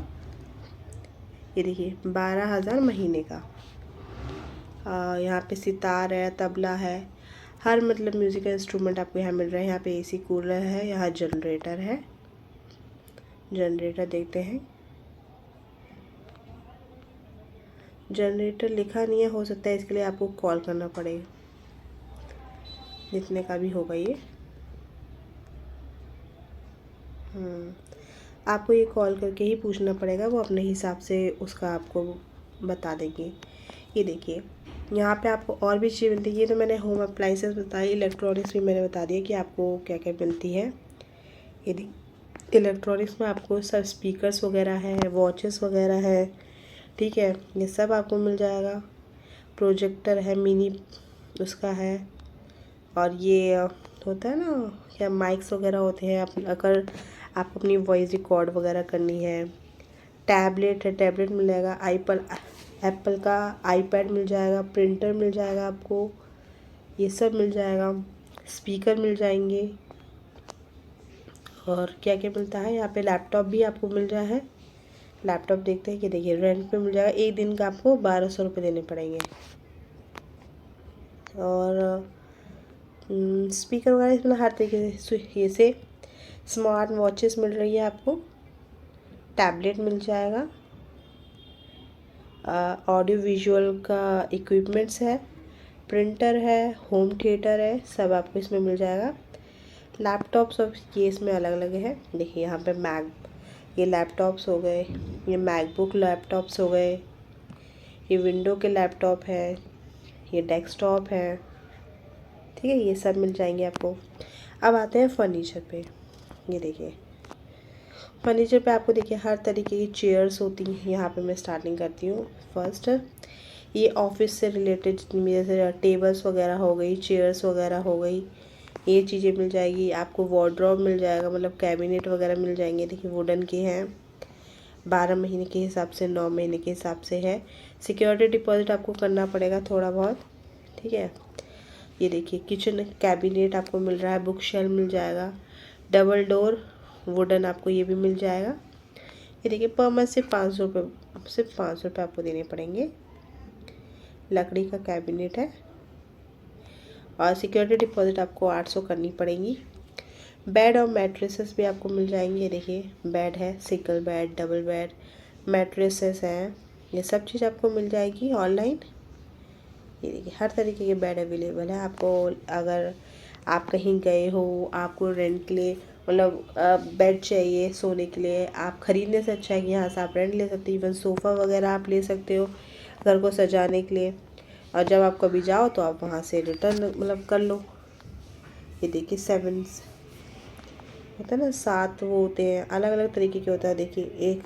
ये देखिए 12,000 महीने का। यहाँ पे सितार है, तबला है, हर मतलब म्यूज़िकल इंस्ट्रूमेंट आपको यहाँ मिल रहा है। यहाँ पे AC कूलर है, यहाँ जनरेटर है। जनरेटर देखते हैं, जनरेटर लिखा नहीं है, हो सकता है इसके लिए आपको कॉल करना पड़ेगा, जितने का भी होगा ये। आपको ये कॉल करके ही पूछना पड़ेगा, वो अपने हिसाब से उसका आपको बता देंगे। ये देखिए यहाँ पे आपको और भी चीज़ें मिलती है। ये तो मैंने होम अप्लाइंसेस बताई, इलेक्ट्रॉनिक्स भी मैंने बता दिया कि आपको क्या क्या मिलती है। ये देखिए इलेक्ट्रॉनिक्स में आपको सब स्पीकर्स वगैरह है, वॉचेस वगैरह है, ठीक है, ये सब आपको मिल जाएगा। प्रोजेक्टर है, मिनी उसका है, और ये होता है ना, क्या माइक्स वगैरह होते हैं, अगर आपको अपनी वॉइस रिकॉर्ड वगैरह करनी है। टैबलेट है, टैबलेट मिल जाएगा। एप्पल का आईपैड मिल जाएगा, प्रिंटर मिल जाएगा आपको, ये सब मिल जाएगा। स्पीकर मिल जाएंगे। और क्या क्या मिलता है यहाँ पे, लैपटॉप भी आपको मिल रहा है। लैपटॉप देखते हैं कि देखिए रेंट पे मिल जाएगा, एक दिन का आपको 1200 रुपये देने पड़ेंगे। और स्पीकर वगैरह इसमें हर तरीके से ये से स्मार्ट वॉचेस मिल रही है आपको। टैबलेट मिल जाएगा। ऑडियो विजुअल का इक्विपमेंट्स है, प्रिंटर है, होम थिएटर है, सब आपको इसमें मिल जाएगा। लैपटॉप सब ये इसमें अलग अलग है। देखिए यहाँ पे ये लैपटॉप्स हो गए, ये मैकबुक लैपटॉप्स हो गए, ये विंडो के लैपटॉप है, ये डेस्कटॉप है, ठीक है, ये सब मिल जाएंगे आपको। अब आते हैं फर्नीचर पे। ये देखिए फर्नीचर पे आपको देखिए हर तरीके की चेयर्स होती हैं। यहाँ पे मैं स्टार्टिंग करती हूँ। फर्स्ट ये ऑफिस से रिलेटेड जितनी भी जैसे टेबल्स वगैरह हो गई, चेयर्स वगैरह हो गई, ये चीज़ें मिल जाएगी आपको। वार्डरोब मिल जाएगा, मतलब कैबिनेट वगैरह मिल जाएंगे। देखिए वुडन के हैं, 12 महीने के हिसाब से, 9 महीने के हिसाब से है। सिक्योरिटी डिपॉजिट आपको करना पड़ेगा थोड़ा बहुत, ठीक है। ये देखिए किचन कैबिनेट आपको मिल रहा है, बुक शेल्फ मिल जाएगा, डबल डोर वुडन आपको ये भी मिल जाएगा। ये देखिए पर मंथ सिर्फ 500 रुपये, सिर्फ 500 रुपये आपको देने पड़ेंगे। लकड़ी का कैबिनेट है और सिक्योरिटी डिपॉजिट आपको 800 करनी पड़ेगी। बेड और मैट्रेसेस भी आपको मिल जाएंगे। देखिए बेड है, single bed, double bed, mattresses हैं, ये सब चीज़ आपको मिल जाएगी ऑनलाइन। ये देखिए हर तरीके के बेड अवेलेबल है आपको। अगर आप कहीं गए हो, आपको रेंट के लिए मतलब बेड चाहिए सोने के लिए, आप ख़रीदने से अच्छा है कि यहाँ से आप रेंट ले सकते हो। इवन सोफ़ा वगैरह आप ले सकते हो घर को सजाने के लिए, और जब आप कभी जाओ तो आप वहाँ से रिटर्न मतलब कर लो। ये देखिए 7 होता है ना, 7 वो होते हैं, अलग अलग तरीके के होता है। देखिए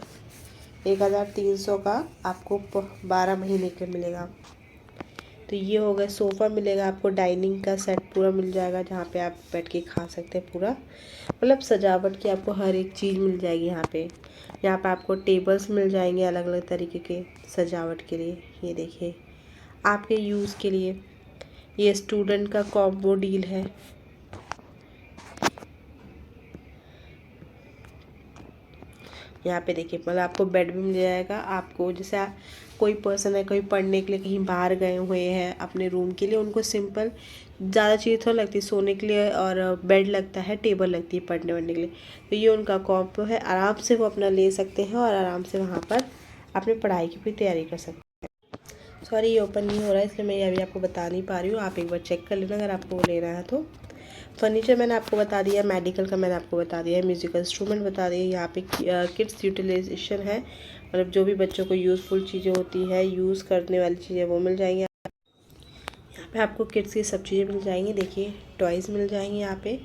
1300 का आपको 12 महीने के मिलेगा। तो ये हो गया। सोफ़ा मिलेगा आपको, डाइनिंग का सेट पूरा मिल जाएगा जहाँ पे आप बैठ के खा सकते हैं पूरा, मतलब सजावट की आपको हर एक चीज़ मिल जाएगी यहाँ पे। यहाँ पे आपको टेबल्स मिल जाएंगे अलग अलग तरीके के सजावट के लिए। ये देखिए आपके यूज़ के लिए। ये स्टूडेंट का कॉम्बो डील है। यहाँ पे देखिए मतलब आपको बेड भी मिल जाएगा। आपको जैसे कोई पर्सन है, कोई पढ़ने के लिए कहीं बाहर गए हुए हैं अपने रूम के लिए, उनको सिंपल ज़्यादा चीज़ थोड़ा लगती है सोने के लिए, और बेड लगता है, टेबल लगती है पढ़ने वढ़ने के लिए। तो ये उनका कॉम्बो है, आराम से वो अपना ले सकते हैं और आराम से वहाँ पर अपनी पढ़ाई की भी तैयारी कर सकते हैं। सॉरी ये ओपन नहीं हो रहा है इसलिए मैं अभी आपको बता नहीं पा रही हूँ, आप एक बार चेक कर लेना अगर आपको वो लेना है तो। फर्नीचर मैंने आपको बता दिया, मेडिकल का मैंने आपको बता दिया, म्यूज़िकल इंस्ट्रूमेंट बता दिए। यहाँ पे किड्स यूटिलाइजेशन है, मतलब जो भी बच्चों को यूज़फुल चीज़ें होती है, यूज़ करने वाली चीज़ें वो मिल जाएंगी। यहाँ पे आपको किड्स की सब चीज़ें मिल जाएंगी। देखिए टॉयज़ मिल जाएंगे यहाँ पे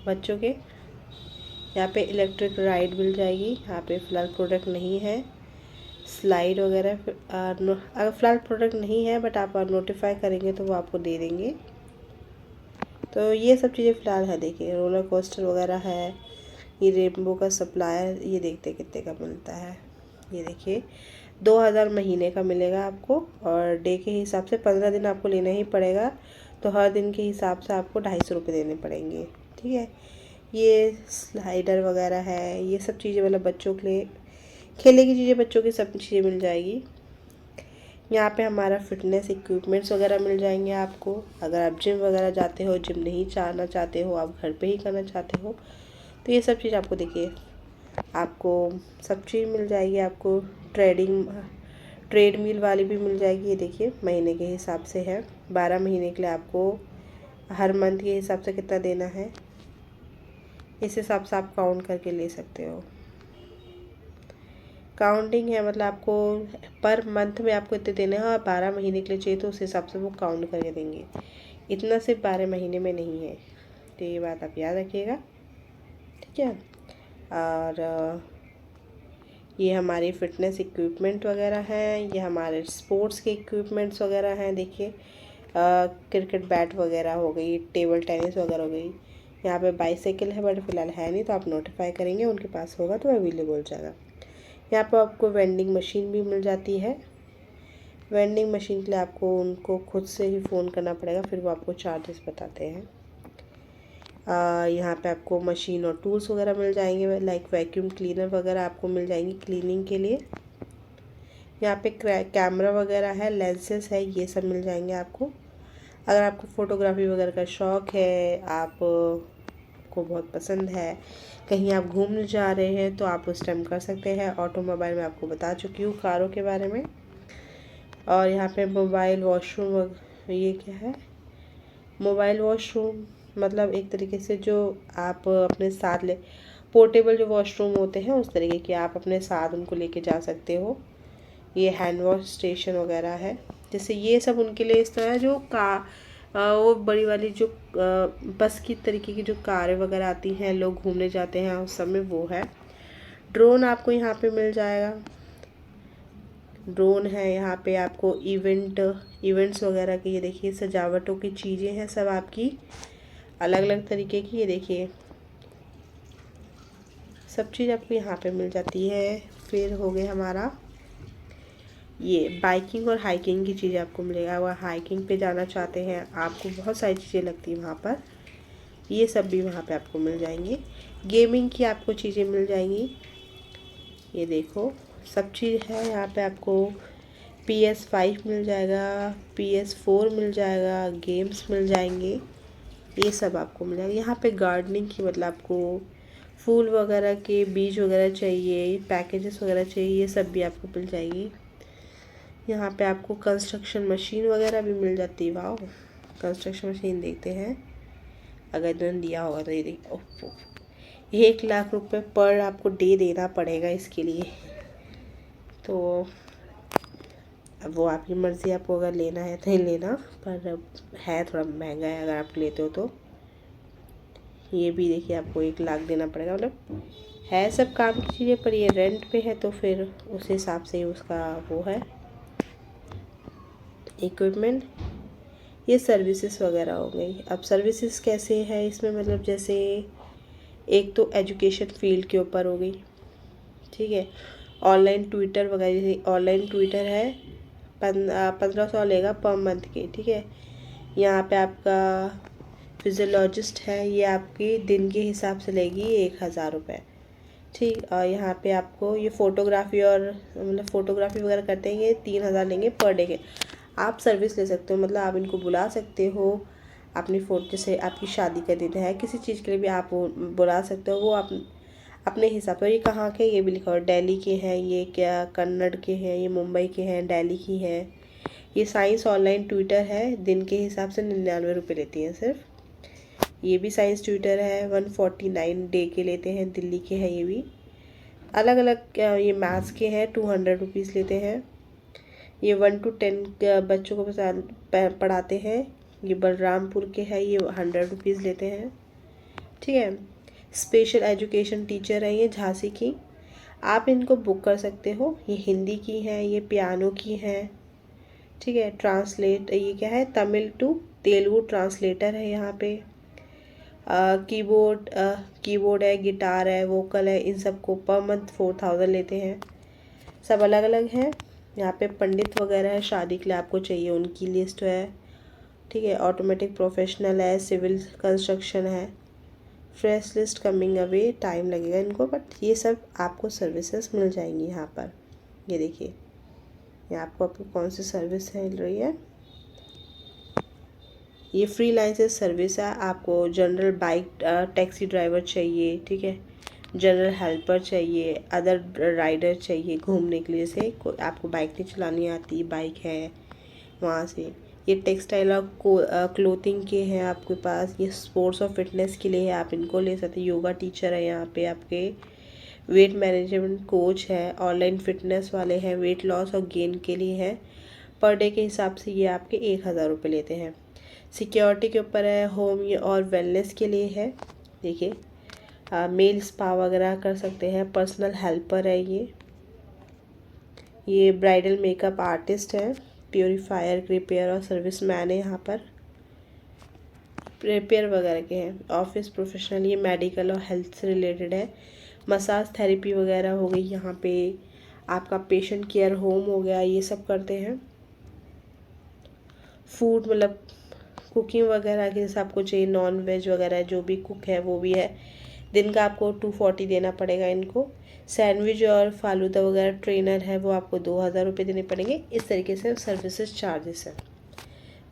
बच्चों के। यहाँ पे इलेक्ट्रिक राइड मिल जाएगी। यहाँ पे फ़िलहाल प्रोडक्ट नहीं है, स्लाइड वगैरह अगर फ़िलहाल प्रोडक्ट नहीं है, बट आप नोटिफाई करेंगे तो वो आपको दे देंगे। तो ये सब चीज़ें फ़िलहाल है। देखिए रोलर कोस्टर वगैरह है। ये रेनबो का सप्लायर, ये देखते कितने का मिलता है। ये देखिए 2000 महीने का मिलेगा आपको, और डे के हिसाब से 15 दिन आपको लेना ही पड़ेगा। तो हर दिन के हिसाब से आपको 250 रुपये देने पड़ेंगे, ठीक है। ये स्लाइडर वगैरह है, ये सब चीज़ें मतलब बच्चों के लिए खेलने की चीज़ें, बच्चों की सब चीज़ें मिल जाएगी। यहाँ पे हमारा फिटनेस इक्विपमेंट्स वगैरह मिल जाएंगे आपको। अगर आप जिम वगैरह जाते हो, जिम नहीं जाना चाहते हो, आप घर पे ही करना चाहते हो, तो ये सब चीज़ आपको देखिए आपको सब चीज़ मिल जाएगी। आपको ट्रेडमिल वाली भी मिल जाएगी। ये देखिए महीने के हिसाब से है, 12 महीने के लिए आपको हर मंथ के हिसाब से कितना देना है, इस हिसाब से आप काउंट करके ले सकते हो। काउंटिंग है, मतलब आपको पर मंथ में आपको इतने देने हैं, और 12 महीने के लिए चाहिए तो उस हिसाब से वो काउंट करके देंगे। इतना सिर्फ 12 महीने में नहीं है, तो ये बात आप याद रखिएगा, ठीक है। और ये हमारी फ़िटनेस इक्विपमेंट वगैरह हैं, ये हमारे स्पोर्ट्स के इक्विपमेंट्स वगैरह हैं। देखिए क्रिकेट बैट वगैरह हो गई, टेबल टेनिस वगैरह हो गई। यहाँ पे बाईसाइकिल है बट फ़िलहाल है नहीं, तो आप नोटिफाई करेंगे, उनके पास होगा तो अवेलेबल हो जाएगा। यहाँ पर आपको वेंडिंग मशीन भी मिल जाती है। वेंडिंग मशीन के लिए आपको उनको खुद से ही फ़ोन करना पड़ेगा, फिर वो आपको चार्जेस बताते हैं। यहाँ पे आपको मशीन और टूल्स वगैरह मिल जाएंगे, लाइक वैक्यूम क्लीनर वगैरह आपको मिल जाएंगी क्लीनिंग के लिए। यहाँ पे कैमरा वगैरह है, लेंसेज है, ये सब मिल जाएंगे आपको। अगर आपको फ़ोटोग्राफी वगैरह का शौक़ है, आप को बहुत पसंद है, कहीं आप घूमने जा रहे हैं तो आप उस टाइम कर सकते हैं। ऑटोमोबाइल में आपको बता चुकी हूँ कारों के बारे में। और यहाँ पे मोबाइल वॉशरूम, ये क्या है, मोबाइल वॉशरूम मतलब एक तरीके से जो आप अपने साथ ले, पोर्टेबल जो वॉशरूम होते हैं उस तरीके के आप अपने साथ उनको लेके जा सकते हो। ये हैंड वॉश स्टेशन वगैरह है, जैसे ये सब उनके लिए इस तरह जो वो बड़ी वाली जो बस की तरीके की जो कारें वगैरह आती हैं, लोग घूमने जाते हैं उस समय, वो है। ड्रोन आपको यहाँ पे मिल जाएगा, ड्रोन है। यहाँ पे आपको इवेंट्स वगैरह की, ये देखिए सजावटों की चीज़ें हैं सब आपकी अलग अलग तरीके की, ये देखिए सब चीज़ आपको यहाँ पे मिल जाती है। फिर हो गया हमारा ये बाइकिंग और हाइकिंग की चीज़ें आपको मिलेगा। अगर हाइकिंग पे जाना चाहते हैं, आपको बहुत सारी चीज़ें लगती हैं वहाँ पर, ये सब भी वहाँ पे आपको मिल जाएंगी। गेमिंग की आपको चीज़ें मिल जाएंगी, ये देखो सब चीज़ है यहाँ पे। आपको PS5 मिल जाएगा, PS4 मिल जाएगा, गेम्स मिल जाएंगे, ये सब आपको मिल जाएगा। यहाँ पे गार्डनिंग की, मतलब आपको फूल वगैरह के बीज वगैरह चाहिए, पैकेजेस वगैरह चाहिए, ये सब भी आपको मिल जाएगी। यहाँ पे आपको कंस्ट्रक्शन मशीन वगैरह भी मिल जाती है। वाह, कंस्ट्रक्शन मशीन देखते हैं, अगर इन्होंने दिया होगा तो। ये देखिए 1 लाख रुपए पर आपको डे देना पड़ेगा इसके लिए, तो अब वो आपकी मर्ज़ी, आपको अगर लेना है तो लेना, पर है थोड़ा महंगा है अगर आप लेते हो तो। ये भी देखिए आपको 1 लाख देना पड़ेगा, मतलब है सब काम की चीज़ें, पर ये रेंट पे है तो फिर उस हिसाब से उसका वो है। इक्विपमेंट, ये सर्विसेज वगैरह हो गई। अब सर्विसेज कैसे है इसमें, मतलब जैसे एक तो एजुकेशन फील्ड के ऊपर हो गई, ठीक है। ऑनलाइन ट्विटर वगैरह, जैसे ऑनलाइन ट्विटर है 1500 लेगा पर मंथ के, ठीक है। यहाँ पे आपका फिजियोलॉजिस्ट है, ये आपकी दिन के हिसाब से लेगी 1000 रुपये, ठीक। और यहाँ पे आपको ये फ़ोटोग्राफी और मतलब फ़ोटोग्राफी वगैरह करते हैं, ये 3000 लेंगे पर डे के। आप सर्विस ले सकते हो, मतलब आप इनको बुला सकते हो अपनी फ़ोटो, जैसे आपकी शादी का दिन है, किसी चीज़ के लिए भी आप बुला सकते हो, वो आप अपने हिसाब से। ये कहाँ के, ये भी लिखा हुआ दिल्ली के हैं, ये क्या कन्नड़ के हैं, ये मुंबई के हैं, दिल्ली की है। ये साइंस ऑनलाइन ट्विटर है, दिन के हिसाब से 99 रुपये लेती हैं सिर्फ। ये भी साइंस ट्विटर है, 149 डे के लेते हैं, दिल्ली के हैं ये भी। अलग अलग ये मैथ्स के हैं, 200 रुपीज़ लेते हैं। ये 1 to 10 बच्चों को पढ़ाते हैं, ये बलरामपुर के हैं, ये 100 रुपीज़ लेते हैं, ठीक है। स्पेशल एजुकेशन टीचर है ये झांसी की, आप इनको बुक कर सकते हो। ये हिंदी की है, ये पियानो की है, ठीक है। ट्रांसलेट, ये क्या है, तमिल टू तेलुगु ट्रांसलेटर है यहाँ पे। कीबोर्ड है, गिटार है, वोकल है, इन सबको पर मंथ 4000 लेते हैं, सब अलग अलग हैं। यहाँ पे पंडित वगैरह है, शादी के लिए आपको चाहिए उनकी लिस्ट है, ठीक है। ऑटोमेटिक प्रोफेशनल है, सिविल कंस्ट्रक्शन है, fresh list coming away, time लगेगा इनको, बट ये सब आपको सर्विसेज मिल जाएंगी यहाँ पर। ये देखिए यहाँ आपको कौन सी सर्विस मिल रही है। ये फ्रीलांसर सर्विस है, आपको जनरल बाइक टैक्सी ड्राइवर चाहिए, ठीक है, जनरल हेल्पर चाहिए, अदर राइडर चाहिए घूमने के लिए, जैसे आपको बाइक नहीं चलानी आती, बाइक है वहाँ से। ये टेक्सटाइल और क्लोथिंग के हैं आपके पास। ये स्पोर्ट्स और फिटनेस के लिए है, आप इनको ले सकते हैं। योगा टीचर है यहाँ पे आपके, वेट मैनेजमेंट कोच है, ऑनलाइन फिटनेस वाले हैं, वेट लॉस और गेन के लिए है। पर डे के हिसाब से ये आपके 1000 रुपये लेते हैं। सिक्योरिटी के ऊपर है, होम और वेलनेस के लिए है, देखिए मेल स्पा वगैरह कर सकते हैं। पर्सनल हेल्पर है ये ब्राइडल मेकअप आर्टिस्ट है, प्योरीफायर रिपेयर और सर्विस मैन है यहाँ पर, रिपेयर वगैरह के हैं। ऑफिस प्रोफेशनल, ये मेडिकल और हेल्थ से रिलेटेड है। मसाज थेरेपी वगैरह हो गई यहाँ पे, आपका पेशेंट केयर होम हो गया, ये सब करते हैं। फूड मतलब कुकिंग वगैरह के जैसे आपको चाहिए, नॉन वेज वगैरह जो भी कुक है वो भी है। दिन का आपको 240 देना पड़ेगा इनको। सैंडविच और फालूदा वगैरह ट्रेनर है वो आपको 2000 रुपये देने पड़ेंगे। इस तरीके से सर्विसेज चार्जेस हैं।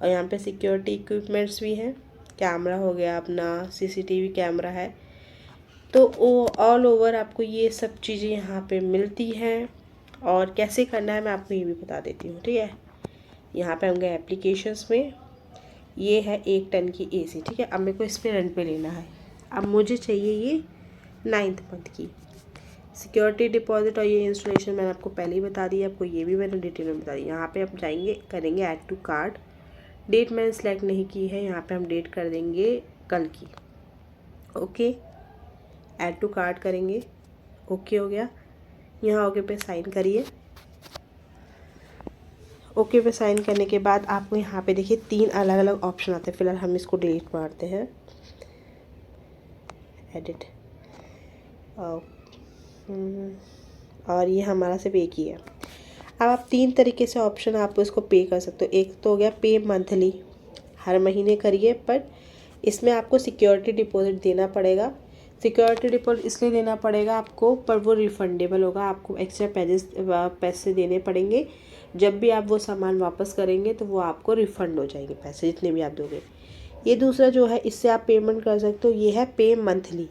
और यहाँ पे सिक्योरिटी इक्विपमेंट्स भी हैं, कैमरा हो गया अपना, सीसीटीवी कैमरा है। तो ऑल ओवर आपको ये सब चीज़ें यहाँ पे मिलती हैं। और कैसे करना है मैं आपको ये भी बता देती हूँ, ठीक है। यहाँ पे होंगे एप्लीकेशंस में, ये है 1 टन की एसी, ठीक है। अब मेरे को इस पर रेंट पे लेना है। अब मुझे चाहिए ये 9th मंथ की सिक्योरिटी डिपॉजिट, और ये इंस्टॉलेशन मैंने आपको पहले ही बता दी, आपको ये भी मैंने डिटेल में बता दी। यहाँ पे आप जाएंगे, करेंगे ऐड टू कार्ट। डेट मैंने सेलेक्ट नहीं की है, यहाँ पे हम डेट कर देंगे कल की। ओके, ऐड टू कार्ट करेंगे, ओके हो गया। यहाँ ओके पे साइन करिए। ओके पे साइन करने के बाद आपको यहाँ पे देखिए 3 अलग अलग ऑप्शन आते हैं। फिलहाल हम इसको डिलीट मारते हैं, एडिट, और ये हमारा सिर्फ एक ही है। अब आप 3 तरीके से ऑप्शन आप इसको पे कर सकते हो। एक तो हो गया पे मंथली, हर महीने करिए, पर इसमें आपको सिक्योरिटी डिपॉजिट देना पड़ेगा। सिक्योरिटी डिपॉजिट इसलिए देना पड़ेगा आपको, पर वो रिफंडेबल होगा, आपको एक्स्ट्रा पैसे देने पड़ेंगे। जब भी आप वो सामान वापस करेंगे तो वो आपको रिफ़ंड हो जाएंगे पैसे, जितने भी आप दोगे। ये दूसरा जो है, इससे आप पेमेंट कर सकते हो, ये है पे मंथली,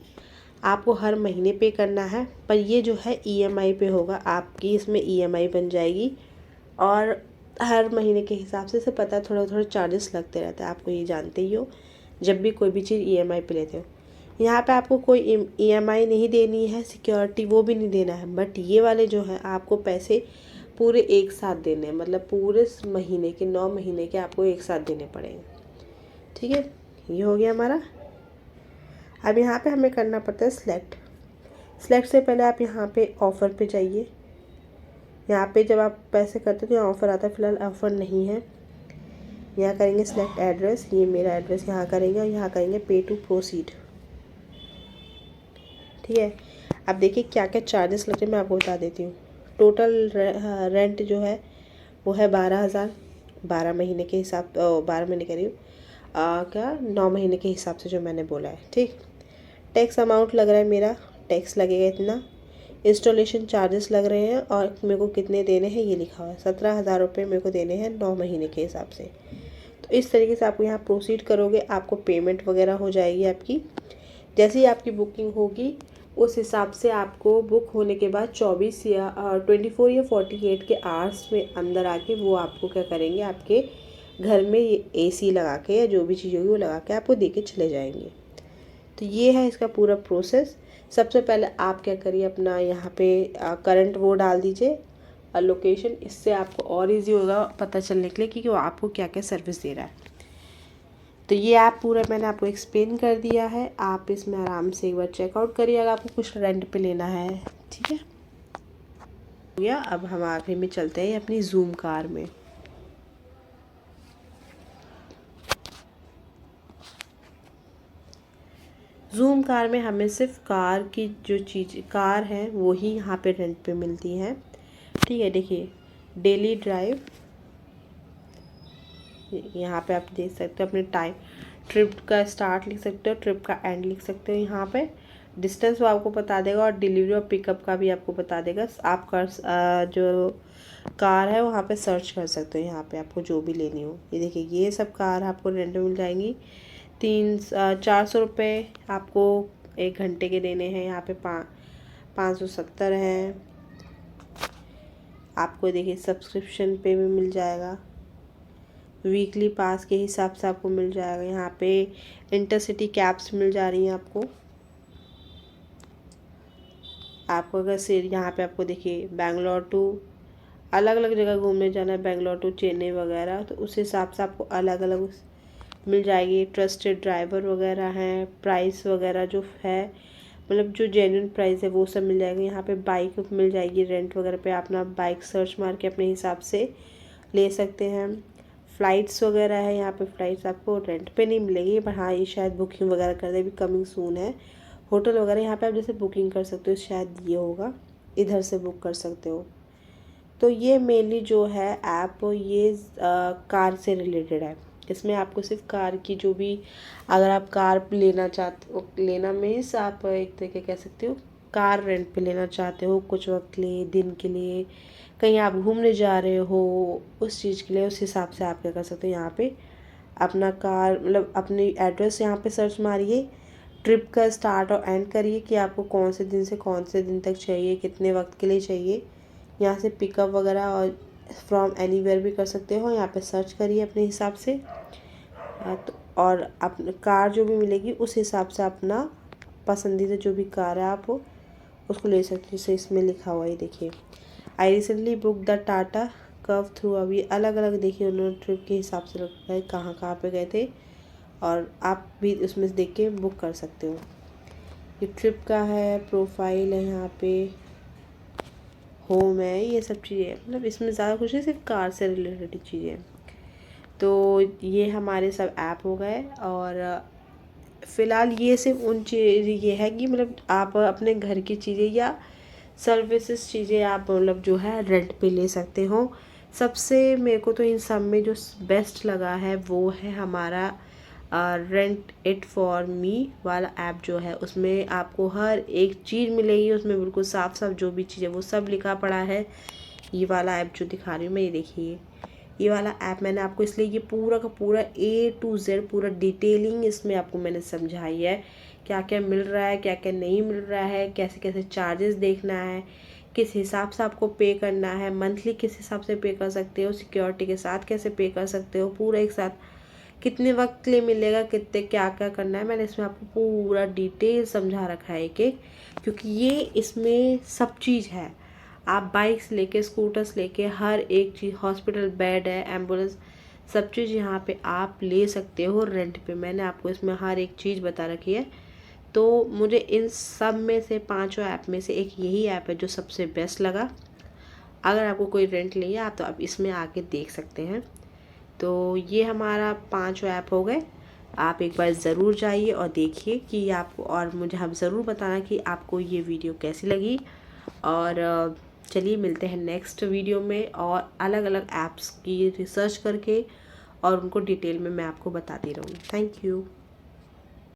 आपको हर महीने पे करना है। पर ये जो है ईएमआई पे होगा, आपकी इसमें ईएमआई बन जाएगी, और हर महीने के हिसाब से पता है थोड़ा थोड़ा चार्जेस लगते रहते हैं, आपको ये जानते ही हो जब भी कोई भी चीज़ ईएमआई पे लेते हो। यहाँ पे आपको कोई ईएमआई नहीं देनी है, सिक्योरिटी वो भी नहीं देना है, बट ये वाले जो है आपको पैसे पूरे एक साथ देने हैं, मतलब पूरे महीने के 9 महीने के आपको एक साथ देने पड़ेंगे, ठीक है। ये हो गया हमारा। अब यहाँ पे हमें करना पड़ता है सेलेक्ट से पहले आप यहाँ पे ऑफ़र पे जाइए। यहाँ पे जब आप पैसे करते हो तो यहाँ ऑफ़र आता है, फ़िलहाल ऑफ़र नहीं है। यहाँ करेंगे सेलेक्ट एड्रेस, ये मेरा एड्रेस यहाँ करेंगे, और यहाँ करेंगे पे टू प्रोसीड, ठीक है। अब देखिए क्या क्या चार्जेस लगते हैं मैं आपको बता देती हूँ। टोटल रेंट जो है वो है 12,000, 12 महीने के हिसाब, 12 महीने कह रही हूँ, क्या 9 महीने के हिसाब से जो मैंने बोला है, ठीक। टैक्स अमाउंट लग रहा है मेरा, टैक्स लगेगा इतना। इंस्टॉलेशन चार्जेस लग रहे हैं, और मेरे को कितने देने हैं ये लिखा हुआ है, 17,000 रुपये मेरे को देने हैं 9 महीने के हिसाब से। तो इस तरीके से आपको यहाँ प्रोसीड करोगे, आपको पेमेंट वगैरह हो जाएगी आपकी। जैसे ही आपकी बुकिंग होगी उस हिसाब से आपको बुक होने के बाद 24 या 24 या 48 के आवर्स में अंदर आके वो आपको क्या करेंगे, आपके घर में ये एसी लगा के या जो भी चीज़ होगी वो लगा के आपको दे के चले जाएंगे। तो ये है इसका पूरा प्रोसेस। सबसे पहले आप क्या करिए, अपना यहाँ पे करंट वो डाल दीजिए लोकेशन, इससे आपको और इजी होगा पता चलने के लिए कि वो आपको क्या क्या सर्विस दे रहा है। तो ये ऐप पूरा मैंने आपको एक्सप्लेन कर दिया है, आप इसमें आराम से एक बार चेकआउट करिए अगर आपको कुछ रेंट पे लेना है, ठीक है। हो गया। अब हम आखिरी में चलते हैं अपनी जूम कार में। जूम कार में हमें सिर्फ कार की जो चीज़ कार है वो ही यहाँ पे रेंट पे मिलती है, ठीक है। देखिए डेली ड्राइव, यहाँ पे आप देख सकते हो अपने टाइम, ट्रिप का स्टार्ट लिख सकते हो, ट्रिप का एंड लिख सकते हो। यहाँ पे डिस्टेंस वो आपको बता देगा, और डिलीवरी और पिकअप का भी आपको बता देगा। आप जो कार है वहाँ पे सर्च कर सकते हो, यहाँ पे आपको जो भी लेनी हो। ये देखिए ये सब कार आपको रेंट में मिल जाएंगी। 400 रुपये आपको 1 घंटे के देने हैं। यहाँ पे 570 है आपको। देखिए सब्सक्रिप्शन पे भी मिल जाएगा, वीकली पास के हिसाब से आपको मिल जाएगा। यहाँ पे इंटरसिटी कैब्स मिल जा रही हैं आपको अगर यहाँ पे आपको देखिए बेंगलोर टू, अलग अलग जगह घूमने जाना है, बेंगलोर टू चेन्नई वगैरह, तो उस हिसाब से आपको अलग अलग मिल जाएगी। ट्रस्टेड ड्राइवर वगैरह हैं, प्राइस वगैरह जो है मतलब जो जेन्युइन प्राइस है वो सब मिल जाएगा। यहाँ पे बाइक मिल जाएगी रेंट वगैरह पे, अपना बाइक सर्च मार के अपने हिसाब से ले सकते हैं। फ़्लाइट्स वगैरह है, यहाँ पे फ़्लाइट्स आपको रेंट पे नहीं मिलेगी, पर हाँ ये शायद बुकिंग वगैरह कर दे, भी कमिंग सून है। होटल वगैरह यहाँ पे आप जैसे बुकिंग कर सकते हो, शायद ये होगा, इधर से बुक कर सकते हो। तो ये मेनली जो है ऐप ये कार से रिलेटेड है। इसमें आपको सिर्फ कार की जो भी, अगर आप कार लेना चाहते हो, लेना मीन्स आप एक तरीके कह सकते हो कार रेंट पे लेना चाहते हो कुछ वक्त के लिए, दिन के लिए, कहीं आप घूमने जा रहे हो उस चीज़ के लिए, उस हिसाब से आप क्या कर सकते हो, यहाँ पे अपना कार मतलब अपनी एड्रेस यहाँ पे सर्च मारिए, ट्रिप का स्टार्ट और एंड करिए कि आपको कौन से दिन से कौन से दिन तक चाहिए, कितने वक्त के लिए चाहिए। यहाँ से पिकअप वगैरह और फ्रॉम एनीवेयर भी कर सकते हो। यहाँ पे सर्च करिए अपने हिसाब से, तो और अपने कार जो भी मिलेगी उस हिसाब से अपना पसंदीदा जो भी कार है आप उसको ले सकते हो। जैसे इसमें लिखा हुआ है, देखिए I recently book the Tata curve through. अभी अलग अलग देखिए उन्होंने ट्रिप के हिसाब से रखा है, कहाँ कहाँ पे गए थे, और आप भी उसमें से देख के बुक कर सकते हो। ये ट्रिप का है, प्रोफाइल है, यहाँ पे होम है, ये सब चीज़ें मतलब इसमें ज़्यादा कुछ नहीं, सिर्फ कार से रिलेटेड चीज़ें। तो ये हमारे सब ऐप हो गए। और फ़िलहाल ये सिर्फ उन चीज़ ये है कि मतलब आप अपने घर की चीज़ें या सर्विसेज चीज़ें आप मतलब जो है रेंट पे ले सकते हो। सबसे मेरे को तो इन सब में जो बेस्ट लगा है वो है हमारा रेंट इट फॉर मी वाला ऐप जो है। उसमें आपको हर एक चीज़ मिलेगी, उसमें बिल्कुल साफ साफ जो भी चीज़ है वो सब लिखा पड़ा है। ये वाला ऐप जो दिखा रही हूँ मैं, ये देखिए, ये वाला ऐप मैंने आपको इसलिए ये पूरा का पूरा A to Z पूरा डिटेलिंग इसमें आपको मैंने समझाई है, क्या क्या मिल रहा है, क्या क्या नहीं मिल रहा है, कैसे कैसे चार्जेस देखना है, किस हिसाब से आपको पे करना है, मंथली किस हिसाब से पे कर सकते हो, सिक्योरिटी के साथ कैसे पे कर सकते हो, पूरा एक साथ कितने वक्त के लिए मिलेगा, कितने क्या क्या करना है, मैंने इसमें आपको पूरा डिटेल समझा रखा है एक एक, क्योंकि ये इसमें सब चीज़ है। आप बाइक्स लेके, स्कूटर्स लेके, हर एक चीज़, हॉस्पिटल बेड है, एम्बुलेंस, सब चीज़ यहाँ पे आप ले सकते हो रेंट पे। मैंने आपको इसमें हर एक चीज़ बता रखी है। तो मुझे इन सब में से पांचों ऐप में से एक यही ऐप है जो सबसे बेस्ट लगा। अगर आपको कोई रेंट चाहिए आप तो आप इसमें आके देख सकते हैं। तो ये हमारा पांचों ऐप हो गए। आप एक बार ज़रूर जाइए और देखिए कि आपको, और मुझे हम ज़रूर बताना कि आपको ये वीडियो कैसी लगी। और चलिए मिलते हैं नेक्स्ट वीडियो में और अलग अलग ऐप्स की रिसर्च करके, और उनको डिटेल में मैं आपको बताती रहूँगी। Thank you.